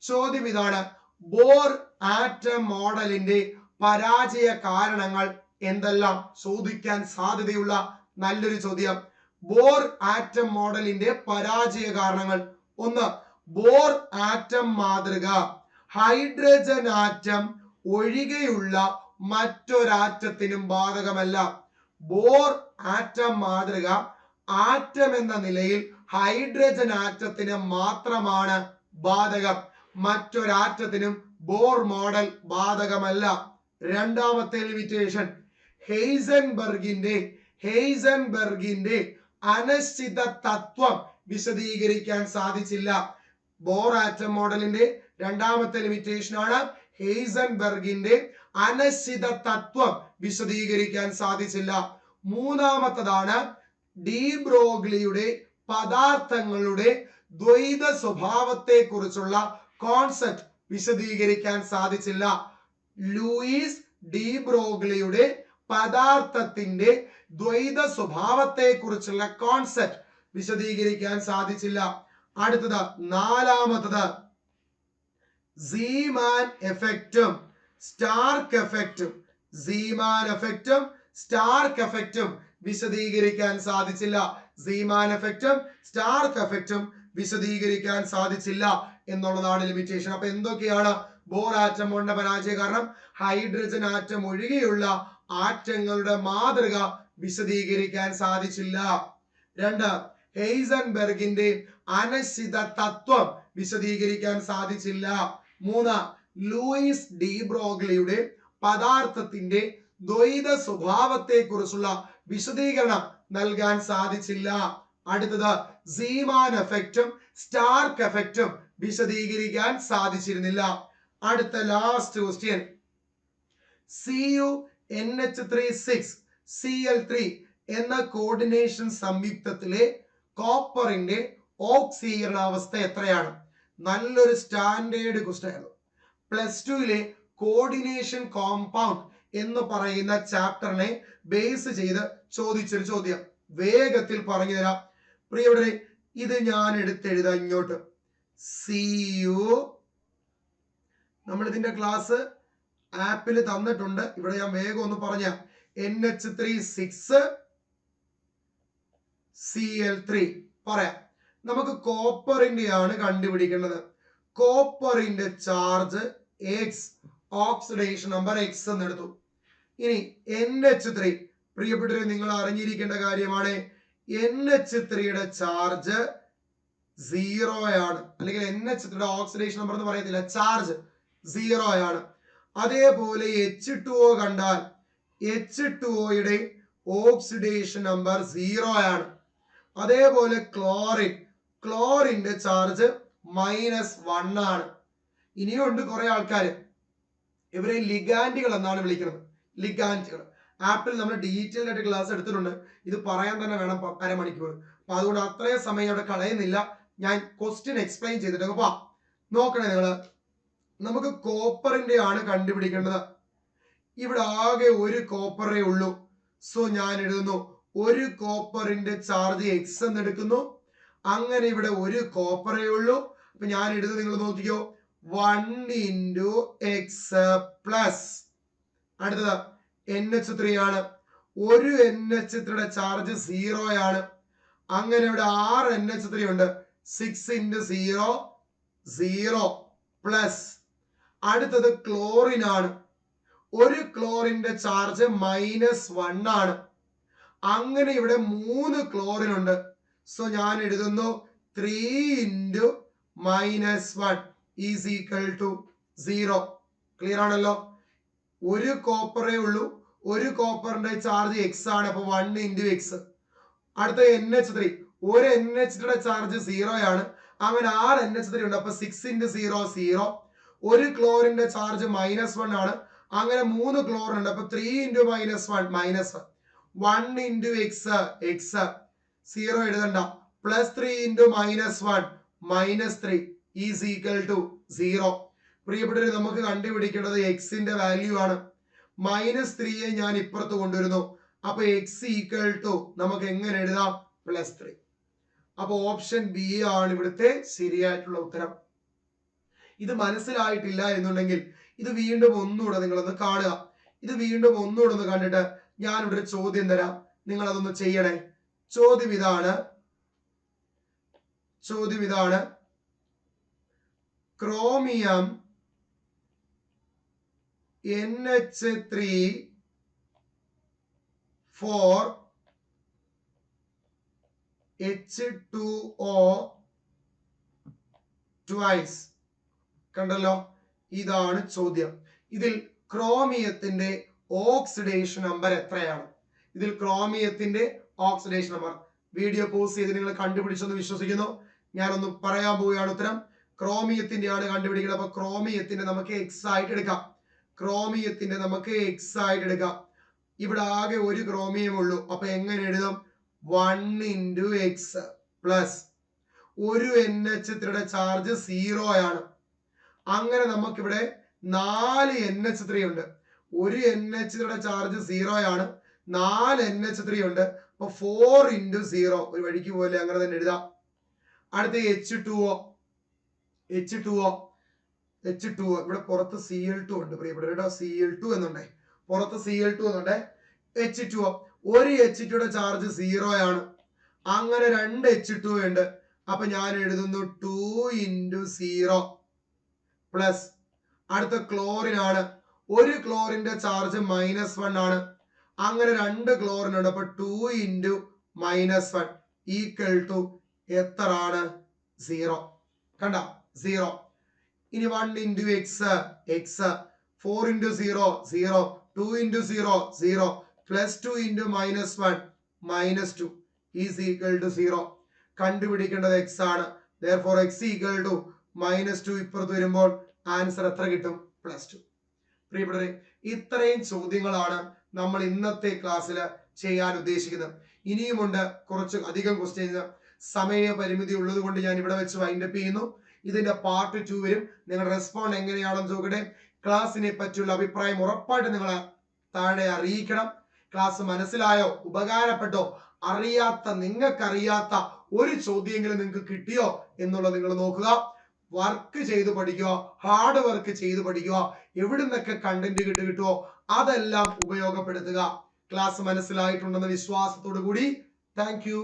ചോദ്യം ഇതാണ്: ബോർ ആറ്റം മോഡലിന്റെ പരാജയ കാരണങ്ങൾ എന്തെല്ലാം? ചോദിക്കാൻ സാധ്യതയുള്ള നല്ലൊരു ചോദ്യം. ബോർ ആറ്റം മോഡലിന്റെ പരാജയ കാരണങ്ങൾ: ഒന്ന്, ബോർ ആറ്റം മാതൃക ഹൈഡ്രജൻ ആറ്റം ഒഴികെയുള്ള മറ്റൊരാറ്റത്തിനും ബാധകമല്ല. ബോർ ആറ്റം മാതൃക ആറ്റം എന്ന നിലയിൽ ഹൈഡ്രജൻ ആറ്റത്തിന് മാത്രമാണ് ബാധകം, മറ്റൊരാറ്റത്തിനും ബോർ മോഡൽ ബാധകമല്ല. രണ്ടാമത്തെ ലിമിറ്റേഷൻ, ഹെയ്സൻബർഗിന്റെ അനിശ്ചിത തത്വം വിശദീകരിക്കാൻ സാധിച്ചില്ല. ബോർ ആറ്റം മോഡലിന്റെ രണ്ടാമത്തെ ലിമിറ്റേഷൻ ആണ് ഹെയ്സൻബർഗിന്റെ അനിശ്ചിത തത്വം വിശദീകരിക്കാൻ സാധിച്ചില്ല. മൂന്നാമത്തതാണ് ഡി ബ്രോഗ്ലിയുടെ പദാർത്ഥങ്ങളുടെ ദ്വൈത സ്വഭാവത്തെ കുറിച്ചുള്ള കോൺസെപ്റ്റ് വിശദീകരിക്കാൻ സാധിച്ചില്ല. ലൂയിസ് ഡി ബ്രോഗ്ലിയുടെ പദാർത്ഥത്തിന്റെ ദ്വൈത സ്വഭാവത്തെ കുറിച്ചുള്ള കോൺസെപ്റ്റ് വിശദീകരിക്കാൻ സാധിച്ചില്ല. അടുത്തത് നാലാമത്തത്, സീമാൻ എഫക്റ്റും സ്റ്റാർക്ക് എഫക്റ്റും വിശദീകരിക്കാൻ സാധിച്ചില്ല. സീമാൻ എഫക്റ്റും സ്റ്റാർക്ക് എഫക്റ്റും വിശദീകരിക്കാൻ സാധിച്ചില്ല എന്നുള്ളതാണ് ലിമിറ്റേഷൻ. അപ്പൊ എന്തൊക്കെയാണ് ബോർ ആറ്റം മോഡലിന്റെ പരാജയ കാരണം? ഹൈഡ്രജൻ ആറ്റം ഒഴികെയുള്ള ആറ്റങ്ങളുടെ മാതൃക വിശദീകരിക്കാൻ സാധിച്ചില്ല. രണ്ട്, ഹെയ്സൻബർഗിന്റെ അനിശ്ചിത തത്വം വിശദീകരിക്കാൻ സാധിച്ചില്ല. മൂന്ന്, ലൂയിസ് ഡി ബ്രോഗ്ലിയുടെ പദാർത്ഥത്തിന്റെ ദ്വൈത സ്വഭാവത്തെ കുറിച്ചുള്ള വിശദീകരണം നൽകാൻ സാധിച്ചില്ല. അടുത്തത് സീമാൻ എഫക്റ്റും സ്റ്റാർക്ക് എഫക്റ്റും വിശദീകരിക്കാൻ സാധിച്ചിരുന്നില്ല. അടുത്ത ലാസ്റ്റ് ക്വസ്റ്റ്യൻ, CuNH36Cl3 എന്ന കോർഡിനേഷൻ സംയുക്തത്തിലെ കോപ്പറിന്റെ ഓക്സീകരണ അവസ്ഥ എത്രയാണ്? നല്ലൊരു സ്റ്റാൻഡേർഡ് ക്വസ്റ്റ്യൻ ആണ്. +2 കോർഡിനേഷൻ കോമ്പൗണ്ട് എന്ന് പറയുന്ന ചാപ്റ്ററിനെ ബേസ് ചെയ്ത് ചോദിച്ചൊരു ചോദ്യം. വേഗത്തിൽ പറഞ്ഞു തരാം പ്രിയപ്പെട്ടവരെ. ഇത് ഞാൻ എടുത്തെഴുതാം ഇങ്ങോട്ട്. Cu, നമ്മൾ ഇതിന്റെ ക്ലാസ് ആപ്പിൽ തന്നിട്ടുണ്ട്. ഇവിടെ ഞാൻ വേഗം ഒന്ന് പറഞ്ഞ NH36Cl3 പറയാം. നമുക്ക് കോപ്പറിന്റെ ആണ് കണ്ടുപിടിക്കേണ്ടത്. കോപ്പറിന്റെ charge X, oxidation number X എന്നെടുത്തു. ഇനി NH3, പ്രിയപ്പെട്ടവരെ നിങ്ങൾ അറിഞ്ഞിരിക്കേണ്ട കാര്യമാണ്, NH3യുടെ ചാർജ് 0 ആണ്. അല്ലെങ്കിൽ NH3യുടെ ഓക്സിഡേഷൻ നമ്പർ എന്ന് പറയത്തില്ല, ചാർജ് 0 ആണ്. അതേപോലെ H2O കണ്ടാൽ H2Oയുടെ ഓക്സിഡേഷൻ നമ്പർ 0 ആണ്. അതേപോലെ ക്ലോറിന്റെ ചാർജ് -1 ആണ്. ഇനിയുണ്ട് കുറെ ആൾക്കാർ, ഇവരെ ലിഗാൻഡുകൾ എന്നാണ് വിളിക്കുന്നത്. ലിഗാൻഡുകൾ ആപ്പിൽ നമ്മൾ ഡീറ്റെയിൽ ആയിട്ട് ക്ലാസ് എടുത്തിട്ടുണ്ട്. ഇത് പറയാൻ തന്നെ വേണം അരമണിക്കൂർ. അപ്പൊ അതുകൊണ്ട് അത്രയും സമയം അവിടെ കളയുന്നില്ല. ഞാൻ ക്വസ്റ്റ്യൻ എക്സ്പ്ലെയിൻ ചെയ്തിട്ട് നോക്കണേ നിങ്ങള്. നമുക്ക് കോപ്പറിന്റെ ആണ് കണ്ടുപിടിക്കേണ്ടത്. ഇവിടെ ആകെ ഒരു കോപ്പറേ ഉള്ളൂ. സോ ഞാൻ എഴുതുന്നു ഒരു കോപ്പറിന്റെ ചാർജ് X എന്ന് എടുക്കുന്നു. അങ്ങനെ ഇവിടെ ഒരു കോപ്പറേ ഉള്ളൂ. അപ്പൊ ഞാൻ എഴുതുന്നത് നിങ്ങൾ നോക്കിക്കോ, 1 × X പ്ലസ്. അടുത്തത് NH3 ആണ്. ഒരു NH3യുടെ ചാർജ് 0 ആണ്. അങ്ങനെ ഇവിടെ 6 NH3 ഉണ്ട്. 6 × 0 0 പ്ലസ്. അടുത്തത് ക്ലോറിൻ ആണ്. ഒരു ക്ലോറിന്റെ ചാർജ് -1 ആണ്. അങ്ങനെ ഇവിടെ 3 ക്ലോറിൻ ഉണ്ട്. സോ ഞാൻ എഴുതുന്നു 3 × -1 ഈസ് ഈക്വൽ ടു 0. ക്ലിയർ ആണല്ലോ? ഒരു കോപ്പറേ ഉള്ളൂ. ഒരു കോപ്പറിന്റെ ചാർജ് X ആണ്. അപ്പൊ 1 × X. അടുത്ത NH3, ഒരു NH3യുടെ ചാർജ് 0 ആണ്. അങ്ങനെ 6 NH3 ഉണ്ട്. അപ്പൊ 6 × 0 0. ഒരു ക്ലോറിന്റെ ചാർജ് -1 ആണ്. അങ്ങനെ 3 ക്ലോറിൻ ഉണ്ട്. അപ്പൊ 3 × -1 -1. 1 × X X 0 എഴുതണ്ട. +3 × -1 -3 ഈസ് ഈക്വൽ ടു 0. പ്രിയപ്പെട്ടവരെ, നമുക്ക് കണ്ടുപിടിക്കേണ്ടത് Xന്റെ വാല്യൂ ആണ്. -3യെ ഞാൻ ഇപ്പുറത്ത് കൊണ്ടുവരുന്നു. അപ്പൊ X ഈക്വൽ ടു നമുക്ക് എങ്ങനെ എഴുതാം? +3. അപ്പൊ ഓപ്ഷൻ ബി ആണ് ഇവിടുത്തെ ശരിയായിട്ടുള്ള ഉത്തരം. ഇത് മനസ്സിലായിട്ടില്ല എന്നുണ്ടെങ്കിൽ ഇത് വീണ്ടും ഒന്നുകൂടെ നിങ്ങളൊന്ന് കാണുക. ഇത് വീണ്ടും ഒന്നുകൂടെ ഒന്ന് കണ്ടിട്ട് ഞാൻ ഇവിടെ ഒരു ചോദ്യം തരാം. നിങ്ങൾ അതൊന്ന് ചെയ്യണേ. ചോദ്യം ഇതാണ്. Chromium NH3 H2O twice. കണ്ടല്ലോ, ഇതാണ് ചോദ്യം. ഇതിൽ ക്രോമിയത്തിന്റെ ഓക്സിഡേഷൻ നമ്പർ എത്രയാണ്? ഇതിൽ ക്രോമിയത്തിന്റെ ഓക്സിഡേഷൻ നമ്പർ വീഡിയോ പോസ് ചെയ്ത് നിങ്ങൾ കണ്ടുപിടിച്ചെന്ന് വിശ്വസിക്കുന്നു. ഞാനൊന്ന് പറയാൻ പോവുകയാണ് ഉത്തരം. ക്രോമിയത്തിന്റെ ആണ് കണ്ടുപിടിക്കുന്നത്. അപ്പൊ ക്രോമിയത്തിന്റെ നമുക്ക് X ആയിട്ട് എടുക്കാം. ഇവിടെ ആകെ ഒരു ക്രോമിയം ഉള്ളൂ. അപ്പൊ എങ്ങനെ എഴുതും? 1 × X പ്ലസ്. ഒരു NH3യുടെ ചാർജ് 0 ആണ്. അങ്ങനെ നമുക്കിവിടെ 4 NH3 ഉണ്ട്. ഒരു NH3യുടെ ചാർജ് 0 ആണ്. 4 NH3 ഉണ്ട്. അപ്പൊ 4 × 0 ഒരു വഴിക്ക് പോലെ അങ്ങനെ തന്നെ എഴുതാം. അടുത്ത H2O ഇവിടെ പുറത്ത് Cl2 ഉണ്ട്. പ്രിയപ്പെട്ട Cl2 എന്നുണ്ടേ, പുറത്ത് Cl2 എന്നുണ്ടേ. H2O, ഒരു H2യുടെ ചാർജ് 0 ആണ്. അങ്ങനെ 2 H2 ഉണ്ട്. അപ്പൊ ഞാൻ എഴുതുന്നു 2 × 0 പ്ലസ്. അടുത്ത ക്ലോറിൻ ആണ്. ഒരു ക്ലോറിന്റെ ചാർജ് -1 ആണ്. അങ്ങനെ 2 ക്ലോറിൻ ഉണ്ട്. അപ്പൊ 2 × -1 ഈക്വൽ ടു എത്ര ആണ്? 0. കണ്ട 0. ഇനി 1 × X 4 × 0 0 2 into 0 0 plus 2 into minus 1 minus 2 is equal to 0. കണ്ടുപിടിക്കേണ്ടത് x ആണ്. therefore x equal to minus 2 ഇപ്പുറത്ത് വരുമ്പോൾ ആൻസർ എത്ര കിട്ടും? +2. പ്രിയപ്പെട്ടവരെ, ഇത്രയും ചോദ്യങ്ങളാണ് നമ്മൾ ഇന്നത്തെ ക്ലാസ്സിൽ ചെയ്യാൻ ഉദ്ദേശിക്കുന്നത്. ഇനിയുമുണ്ട് കുറച്ച് അധികം ക്വസ്റ്റ്യൻസ്. സമയപരിമിതി ഉള്ളത് കൊണ്ട് ഞാൻ ഇവിടെ വെച്ച് വൈൻഡപ്പ് ചെയ്യുന്നു. ഇതിന്റെ പാർട്ട് 2 വരും. നിങ്ങളുടെ റെസ്പോണ്ട് എങ്ങനെയാണെന്ന് നോക്കട്ടെ. ക്ലാസ്സിനെ പറ്റിയുള്ള അഭിപ്രായം ഉറപ്പായിട്ട് നിങ്ങൾ താഴെ അറിയിക്കണം. ക്ലാസ് മനസ്സിലായോ? ഉപകാരപ്പെട്ടോ? നിങ്ങൾക്കറിയാത്ത ഒരു ചോദ്യമെങ്കിലും നിങ്ങൾക്ക് കിട്ടിയോ എന്നുള്ളത് നിങ്ങൾ നോക്കുക. വർക്ക് ചെയ്ത് പഠിക്കുക, ഹാർഡ് വർക്ക് ചെയ്ത് പഠിക്കുക. എവിടുന്നൊക്കെ കണ്ടന്റ് കിട്ടുമോ അതെല്ലാം ഉപയോഗപ്പെടുത്തുക. ക്ലാസ് മനസ്സിലായിട്ടുണ്ടെന്ന വിശ്വാസത്തോടു കൂടി താങ്ക് യു.